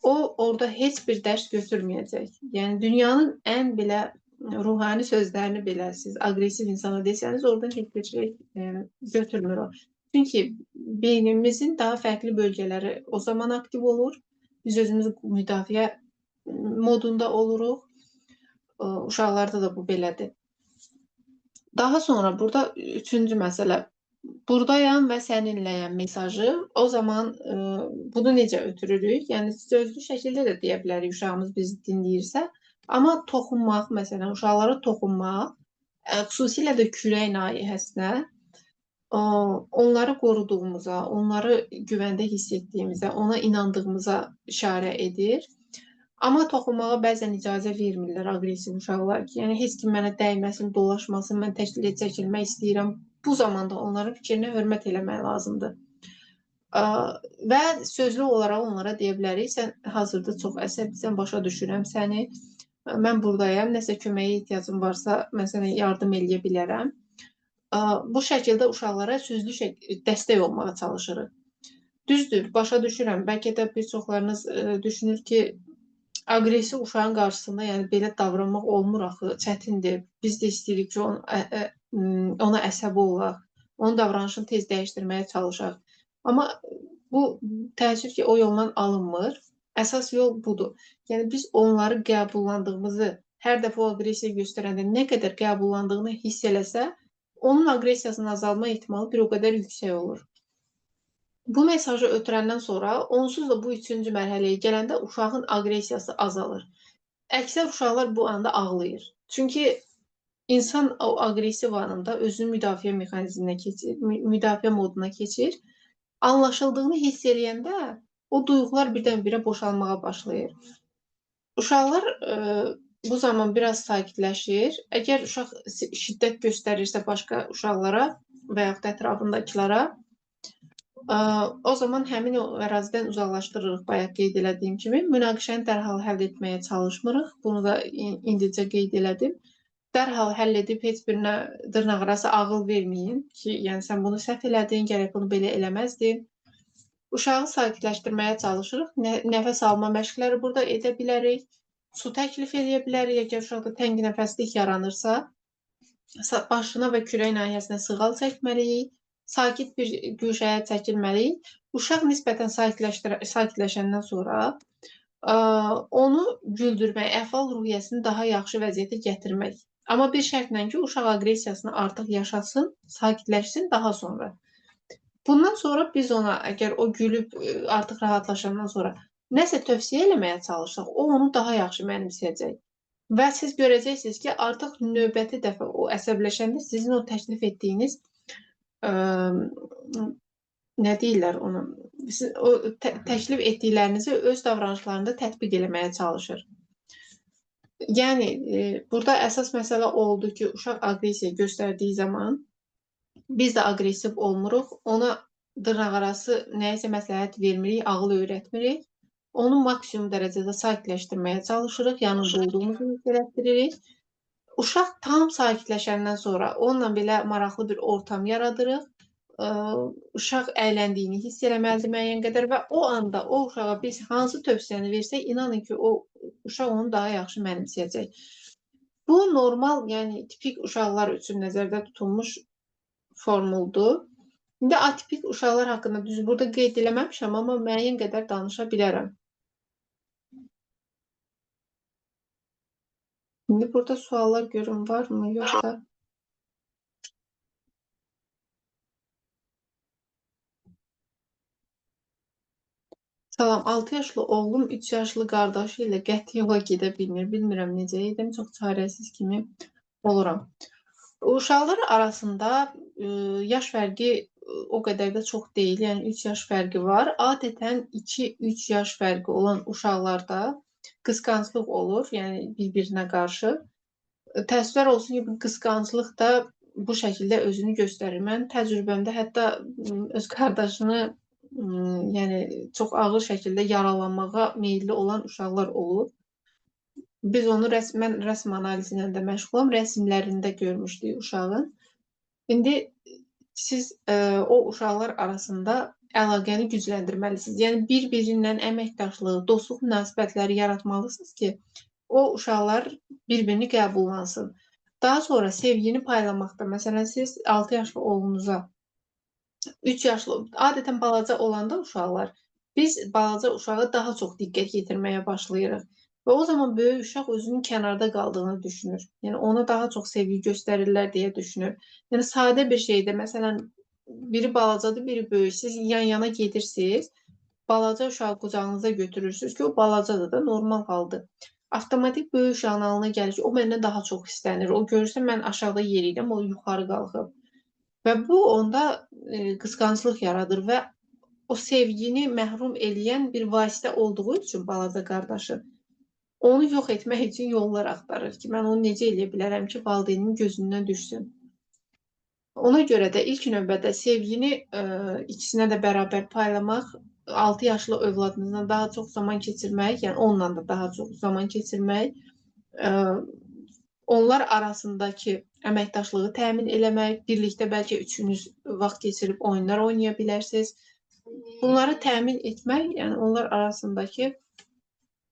o orada heç bir dərs götürməyəcək. Yəni, dünyanın ən belə ruhani sözlərini belə siz aqressiv insana desəniz, oradan heç bir şey götürmür o. Çünki beynimizin daha fərqli bölgələri o zaman aktiv olur. Biz özümüz müdafiə modunda oluruq. Uşaqlarda da bu belədir. Daha sonra burada üçüncü məsələ. Buradayam və səninləyəm mesajı. O zaman bunu necə ötürürük? Yəni, sözlü şəkildə də deyə bilərik uşağımız bizi dinləyirsə. Amma toxunmaq, məsələn, uşaqlara toxunmaq, xüsusilə də kürək nahiyəsinə, onları qoruduğumuza, onları güvəndə hiss etdiyimizə, ona inandığımıza işarə edir. Amma toxunmağa bəzən icazə vermirlər aqressiv uşaqlar ki, yəni heç kim mənə dəyməsin, dolaşmasın, mən təkliyə çəkilmək istəyirəm. Bu zamanda onların fikrinə hörmət eləmək lazımdır. Və sözlü olaraq onlara deyə bilərik, sən hazırda çox əsəbsən, başa düşürəm səni, mən buradayam, nəsə köməyə ehtiyacım varsa, mən sənə yardım eləyə bilərəm. Bu şəkildə uşaqlara sözlü dəstək olmağa çalışırıq. Düzdür, başa düşürəm, bəlkə də bir çoxlarınız düşünür ki, aqressiv uşağın qarşısında yəni belə davranmaq olmur axı, çətindir. Biz də istəyirik ki, ona əsəbi olaq, onun davranışını tez dəyişdirməyə çalışaq. Amma bu təəssüf ki, o yoldan alınmır. Əsas yol budur. Yəni biz onları qəbullandığımızı, hər dəfə o aqressiya göstərəndə nə qədər qəbullandığını hiss eləsə, onun aqressiyasının azalma ehtimalı bir o qədər yüksək olur. Bu mesajı ötürəndən sonra onsuz da bu üçüncü mərhələyə gələndə uşağın aqressiyası azalır. Əksər uşaqlar bu anda ağlayır. Çünki insan o aqressiv anında özünün müdafiə mexanizminə keçir, müdafiə moduna keçir. Anlaşıldığını hiss eləyəndə o duyğular birdən-birə boşalmağa başlayır. Uşaqlar bu zaman biraz sakitləşir. Əgər uşaq şiddət göstərirsə başqa uşaqlara və yaxud da ətrafındakılara, o zaman həmin o ərazidən uzaqlaşdırırıq, bayaq qeyd elədiyim kimi. Münaqişəni dərhal həll etməyə çalışmırıq. Bunu da indicə qeyd elədim. Dərhal həll edib heç birinə dırnaqarası ağıl verməyin ki, yəni sən bunu səhv elədin, gərək bunu belə eləməzdin. Uşağı sakitləşdirməyə çalışırıq. Nəfəs alma məşqləri burada edə bilərik. Su təklif edə bilərik. Əgər uşaqda tənginəfəslik yaranırsa, başına və kürək nahiyəsinə sığal çəkməliyik. Sakit bir güşəyə çəkilməliyik. Uşaq nisbətən sakitləşəndən sonra onu güldürmək, əhval-ruhiyyəsini daha yaxşı vəziyyətə gətirmək. Amma bir şərtlə ki, uşaq aqressiyasını artıq yaşasın, sakitləşsin daha sonra. Bundan sonra biz ona, əgər o gülüb artıq rahatlaşandan sonra nəsə tövsiyə eləməyə çalışsaq, o onu daha yaxşı mənimsəyəcək. Və siz görəcəksiniz ki, artıq növbəti dəfə o əsəbləşəndə sizin o təklif etdiyiniz nə deyirlər ona? O təklif etdiklərinizi öz davranışlarında tətbiq eləməyə çalışır. Yəni, burada əsas məsələ oldu ki, uşaq aqressiya göstərdiyi zaman biz də aqressiv olmuruq, ona dırnaqarası nəyisə məsləhət vermirik, ağıl öyrətmirik. Onu maksimum dərəcədə sakitləşdirməyə çalışırıq, yanında olduğumuzu göstəririk. Uşaq tam sakitləşəndən sonra onunla belə maraqlı bir ortam yaradırıq. Uşaq əyləndiyini hiss eləməlidir müəyyən qədər və o anda o uşağa biz hansı tövsiyəni versək, inanın ki, o uşaq onu daha yaxşı mənimsəyəcək. Bu normal, yəni tipik uşaqlar üçün nəzərdə tutulmuş formuldur. İndi atipik uşaqlar haqqında düz burada qeyd eləməmişəm, amma müəyyən qədər danışa bilərəm. İndi burada suallar görün varmı, yoxsa? Salam, 6 yaşlı oğlum 3 yaşlı qardaşı ilə qəti yola gedə bilmir. Bilmirəm necə edim, çox çarəsiz kimi oluram. Uşaqlar arasında yaş fərqi o qədər də çox deyil, yəni 3 yaş fərqi var. Adətən 2-3 yaş fərqi olan uşaqlarda qısqanclıq olur, yəni bir-birinə qarşı. Təəssüflər olsun ki, bu qısqanclıq da bu şəkildə özünü göstərir. Mən təcrübəmdə hətta öz qardaşını yəni çox ağır şəkildə yaralanmağa meyilli olan uşaqlar olur. Biz onu mən rəsm analizi ilə də məşğulam, rəsmlərində görmüşdük uşağın. İndi siz o uşaqlar arasında əlaqəni gücləndirməlisiniz. Yəni bir-birindən əməkdaşlıq, dostluq münasibətləri yaratmalısınız ki, o uşaqlar bir-birini qəbullansın. Daha sonra sevgini paylamaqda, məsələn, siz 6 yaşlı oğlunuza 3 yaşlı, adətən balaca olanda uşaqlar, biz balaca uşağa daha çox diqqət yetirməyə başlayırıq. Və o zaman böyük uşaq özünün kənarda qaldığını düşünür. Yəni ona daha çox sevgi göstərirlər deyə düşünür. Yəni sadə bir şeydə, məsələn, biri balacadır, biri böyük. Siz yan-yana gedirsiniz, balaca uşağı qucağınıza götürürsünüz ki, o balacadır da, normal haldır. Avtomatik böyük uşağın alına gəlir ki, o məndən daha çox istənir. O görürsə, mən aşağıda yeriyəm, o yuxarı qalxıb. Və bu onda qısqanclıq yaradır və o sevgini məhrum eləyən bir vasitə olduğu üçün balaca qardaşı onu yox etmək üçün yollar axtarır ki, mən onu necə eləyə bilərəm ki, valideynin gözündən düşsün. Ona görə də ilk növbədə sevgini ikisinə də bərabər paylamaq, 6 yaşlı övladınızla daha çox zaman keçirmək, yəni onunla da daha çox zaman keçirmək, onlar arasındakı əməkdaşlığı təmin eləmək, birlikdə bəlkə üçünüz vaxt keçirib oyunlar oynaya bilərsiniz. Bunları təmin etmək, yəni onlar arasındakı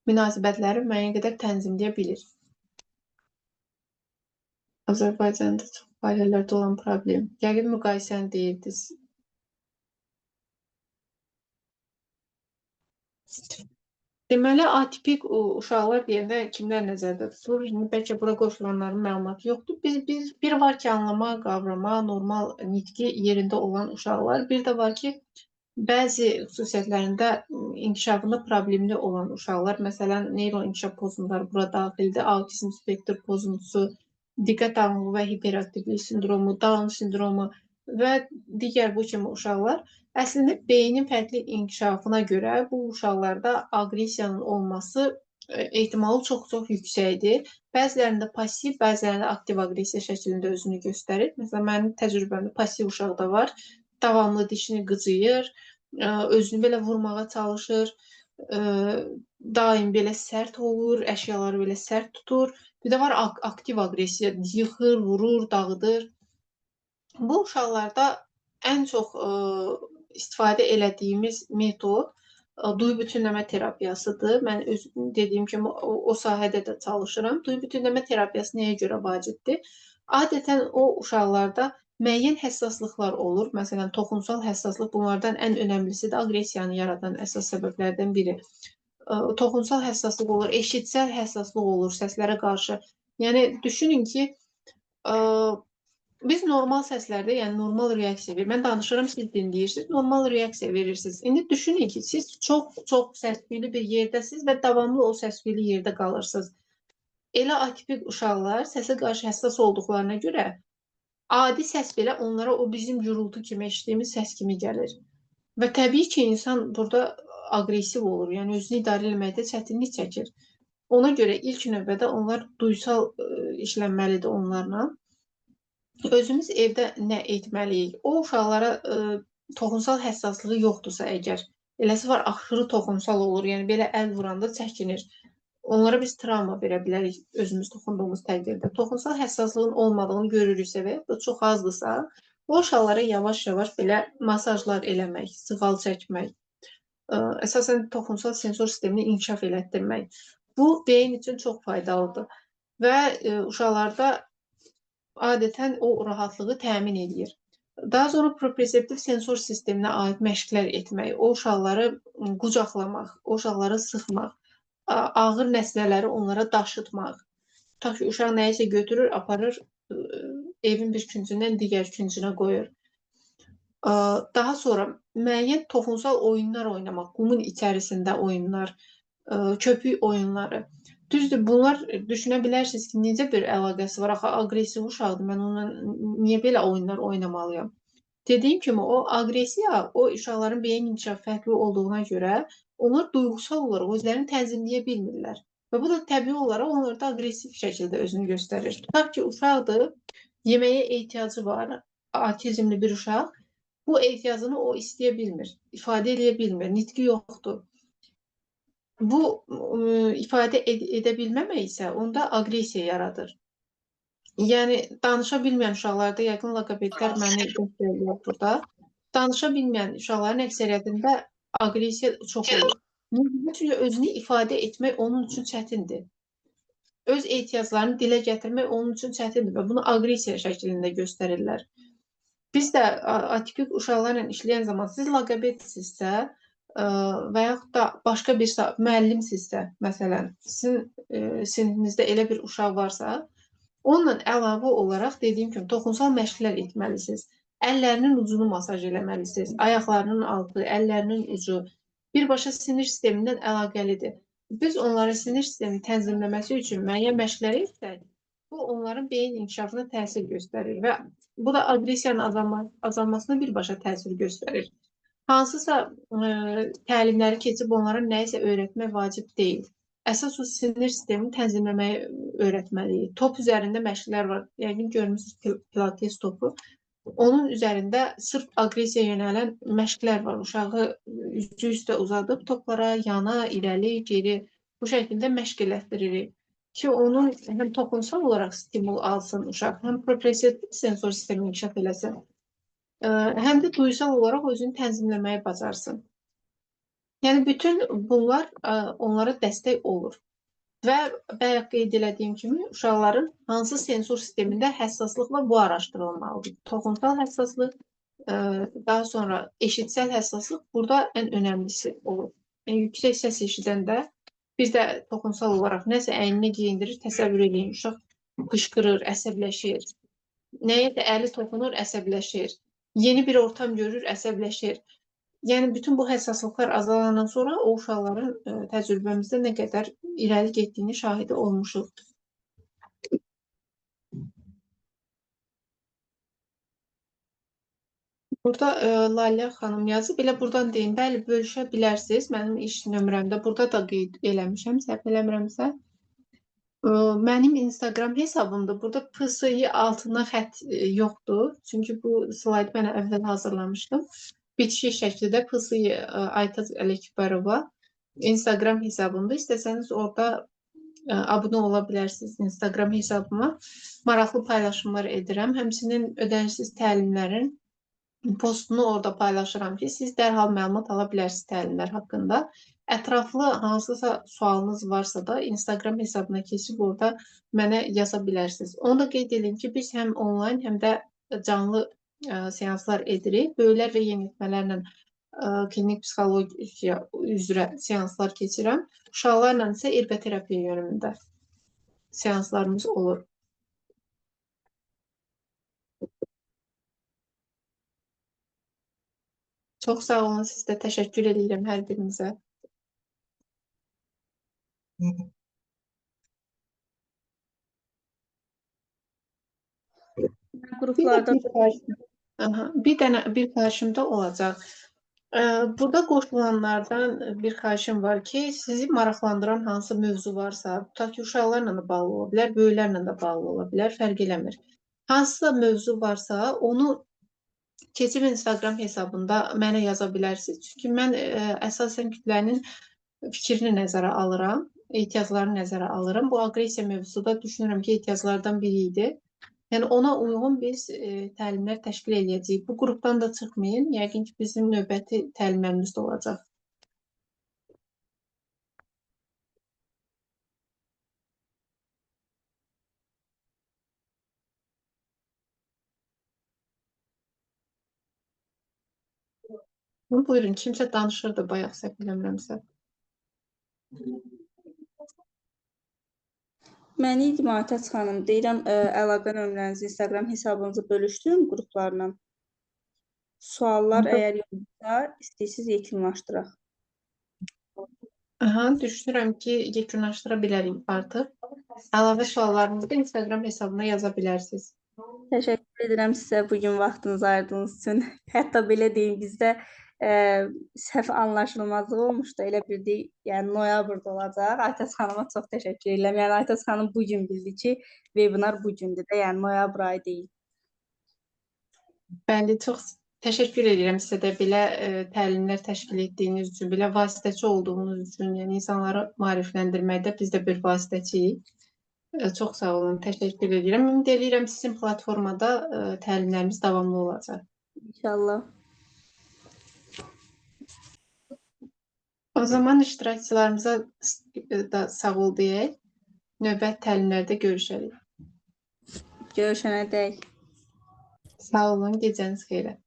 münasibətləri müəyyən qədər tənzimləyə bilir. Azərbaycanda çox ailələrdə olan problem. Yəqin müqayisəni deyirdiniz. Deməli, atipik uşaqlar deyəndə kimlər nəzərdə tutulur? Şimdi bəlkə bura qoşulanların məlumatı yoxdur. Biz bir var ki, anlama, qavrama, normal nitqi yerində olan uşaqlar. Bir də var ki, bəzi xüsusiyyətlərində inkişafında problemli olan uşaqlar. Məsələn, neyroinkişaf pozuntuları bura daxildir. Autizm spektr pozuntusu, diqqət dağınıqlığı və hiperaktivlik sindromu, Down sindromu və digər bu kimi uşaqlar. Əslində, beynin fərqli inkişafına görə bu uşaqlarda aqressiyanın olması ehtimalı çox-çox yüksəkdir. Bəzilərində passiv, bəzilərində aktiv aqressiya şəklində özünü göstərir. Məsələn, mənim təcrübəmdə passiv uşaqda var. Davamlı dişini qıcıyır, özünü belə vurmağa çalışır, daim belə sərt olur, əşyaları belə sərt tutur. Bir də var aktiv aqressiya, yıxır, vurur, dağıdır. Bu uşaqlarda ən çox istifadə elədiyimiz metod duyu bütünləmə terapiyasıdır. Mən dediyim kimi o sahədə də çalışıram. Duyu bütünləmə terapiyası nəyə görə vacibdir? Adətən o uşaqlarda müəyyən həssaslıqlar olur. Məsələn, toxumsal həssaslıq bunlardan ən önəmlisi də aqressiyanı yaradan əsas səbəblərdən biri. Toxumsal həssaslıq olur, eşitsel həssaslıq olur səslərə qarşı. Yəni düşünün ki, biz normal səslərdə, yəni normal reaksiya verir. Mən danışıram, siz dinləyirsiniz, normal reaksiya verirsiniz. İndi düşünün ki, siz çox səs-küylü bir yerdəsiniz və davamlı o səs-küylü yerdə qalırsınız. Elə atipik uşaqlar səsə qarşı həssas olduqlarına görə adi səs belə onlara o bizim gurultu kimi eşitdiyimiz səs kimi gəlir. Və təbii ki, insan burada aqressiv olur, yəni özünü idarə etməkdə çətinlik çəkir. Ona görə ilk növbədə onlar duysal işlənməlidir onlarla. Özümüz evdə nə etməliyik? O uşaqlara toxumsal həssaslığı yoxdursa əgər, eləsi var, aşırı toxumsal olur, yəni belə əl vuranda çəkinir. Onlara biz travma verə bilərik özümüz toxunduğumuz təqdirdə. Toxumsal həssaslığın olmadığını görürüksə və ya çox azdırsa, o uşaqlara yavaş-yavaş belə masajlar eləmək, sığal çəkmək, əsasən toxumsal sensor sistemini inkişaf elətdirmək. Bu beyin üçün çox faydalıdır və uşaqlarda adətən o rahatlığı təmin edir. Daha sonra proprioseptiv sensor sisteminə aid məşqlər etmək, o uşaqları qucaqlamaq, o uşaqları sıxmaq, ağır nəsnələri onlara daşıtmaq. Tutaq ki, uşaq nəyisə götürür, aparır, evin bir küncündən digər küncünə qoyur. Daha sonra müəyyən toxumsal oyunlar oynamaq, qumun içərisində oyunlar, köpük oyunları. Düzdür, bunlar düşünə bilərsiniz ki, necə bir əlaqəsi var? Axı, aqressiv uşaqdır, mən onunla niyə belə oyunlar oynamalıyam? Dediyim kimi, o aqressiya, o uşaqların beyin inkişafı fərqli olduğuna görə onlar duyğusal olaraq özlərini tənzimləyə bilmirlər. Və bu da təbii olaraq onlarda aqressiv şəkildə özünü göstərir. Tutaq ki, uşaqdır, yeməyə ehtiyacı var, autizmli bir uşaq, bu ehtiyacını o istəyə bilmir, ifadə edə bilmir, nitqi yoxdur. Bu ifadə edə bilməmək isə onda aqressiya yaradır. Yəni, danışa bilməyən uşaqlarda, yəqin loqopedlər məni göstərirlər burada, danışa bilməyən uşaqların əksəriyyətində aqressiya çox olur. Çünki özünü ifadə etmək onun üçün çətindir. Öz ehtiyaclarını dilə gətirmək onun üçün çətindir və bunu aqressiya şəklində göstərirlər. Biz də atipik uşaqlarla işləyən zaman siz loqopedsinizsə və yaxud da başqa bir müəllimsinizsə, məsələn, sizin sinifinizdə elə bir uşaq varsa, onunla əlavə olaraq dediyim kimi toxumsal məşqlər etməlisiniz. Əllərinin ucunu masaj eləməlisiniz, ayaqlarının altı, əllərinin ucu birbaşa sinir sistemindən əlaqəlidir. Biz onların sinir sistemini tənzimləməsi üçün müəyyən məşqlər etsək, bu onların beyin inkişafına təsir göstərir və bu da aqressiyanın azalmasına birbaşa təsir göstərir. Hansısa təlimləri keçib onlara nəyisə öyrətmək vacib deyil. Əsas o sinir sistemini tənzimləməyi öyrətməliyik. Top üzərində məşqlər var. Yəqin görmüsünüz pilates topu. Onun üzərində sırf aqressiya yönələn məşqlər var. Uşağı üzü üstə uzadıb toplara, yana, irəli, geri bu şəkildə məşq elətdiririk. Ki, onun həm toxumsal olaraq stimul alsın uşaq, həm proprioseptiv sensor sistemi inkişaf eləsin, həm də duysal olaraq özünü tənzimləməyi bacarsın. Yəni, bütün bunlar onlara dəstək olur. Və bayaq qeyd elədiyim kimi, uşaqların hansı sensor sistemində həssaslıq var, bu araşdırılmalıdır. Toxumsal həssaslıq, daha sonra eşitsel həssaslıq burada ən önəmlisi olur. Yüksək səs eşidəndə biz də toxumsal olaraq nəsə əyninə geyindirir, təsəvvür edin, uşaq qışqırır, əsəbləşir. Nəyə də əli toxunur, əsəbləşir. Yeni bir ortam görür, əsəbləşir. Yəni, bütün bu həssaslıqlar azalandan sonra o uşaqların təcrübəmizdə nə qədər irəli getdiyini şahidi olmuşuq. Burada Lalə xanım yazıb. Elə buradan deyim. Bəli, bölüşə bilərsiniz. Mənim iş nömrəmdə burada da qeyd eləmişəm, səhv eləmirəmsə. Mənim Instagram hesabımda burada PSI altına xətt yoxdur. Çünki bu slaydı mən əvvəl hazırlamışdım. Bitişik şəkildə PSI Aytac Ələkbərova Instagram hesabımda. İstəsəniz orada abunə ola bilərsiniz Instagram hesabıma. Maraqlı paylaşımlar edirəm. Həmçinin ödənişsiz təlimlərin postunu orada paylaşıram ki, siz dərhal məlumat ala bilərsiniz təlimlər haqqında. Ətraflı hansısa sualınız varsa da Instagram hesabına keçib orada mənə yaza bilərsiniz. Onu da qeyd edeyim ki, biz həm onlayn, həm də canlı seanslar edirik. Böyüklər və yeniyetmələrlə klinik psixologiya üzrə seanslar keçirəm. Uşaqlarla isə ergoterapiya yönümündə seanslarımız olur. Çox sağ olun, siz də təşəkkür edirəm hər birinizə. Qruplarda Bir xahişim də olacaq. Burada qoşulanlardan bir xahişim var ki, sizi maraqlandıran hansı mövzu varsa, tutaq ki, uşaqlarla da bağlı ola bilər, böyüklərlə də bağlı ola bilər, fərq eləmir. Hansısa mövzu varsa, onu keçib Instagram hesabında mənə yaza bilərsiniz. Çünki mən əsasən kütlənin fikrini nəzərə alıram, ehtiyaclarını nəzərə alıram. Bu aqressiya mövzusu da düşünürəm ki, ehtiyaclardan biri idi. Yəni ona uyğun biz təlimlər təşkil edəcəyik. Bu qrupdan da çıxmayın. Yəqin ki, bizim növbəti təlimlərimiz də olacaq. Buyurun, kimsə danışırdı bayaq, səhv eləmirəmsə. Mən idim Aytac xanım, deyirəm əlaqə nömrənizi, Instagram hesabınızı bölüşdürün qruplarla. Suallar əgər yoxsa, istəyirsiniz yekunlaşdıraq. Düşünürəm ki, yekunlaşdıra bilərik artıq. Əlavə suallarınızı da Instagram hesabına yaza bilərsiniz. Təşəkkür edirəm sizə bugün vaxtınızı ayırdığınız üçün. Hətta belə deyim, bizdə səhv anlaşılmazlıq olmuşdu. Elə bildik, yəni noyabrda olacaq. Aytac xanıma çox təşəkkür edirəm. Yəni Aytac xanım bugün bildi ki, webinar bugündür də, yəni noyabr ayı deyil. Bəli, çox təşəkkür edirəm sizə də belə təlimlər təşkil etdiyiniz üçün, belə vasitəçi olduğunuz üçün, yəni insanları maarifləndirməkdə biz də bir vasitəçiyik. Çox sağ olun, təşəkkür edirəm. Ümid edirəm sizin platformada təlimlərimiz davamlı olacaq. İnşallah. O zaman iştirakçılarımıza da sağ ol deyək. Növbət təlimlərdə görüşərik. Görüşənədək. Sağ olun, gecəniz xeyrə.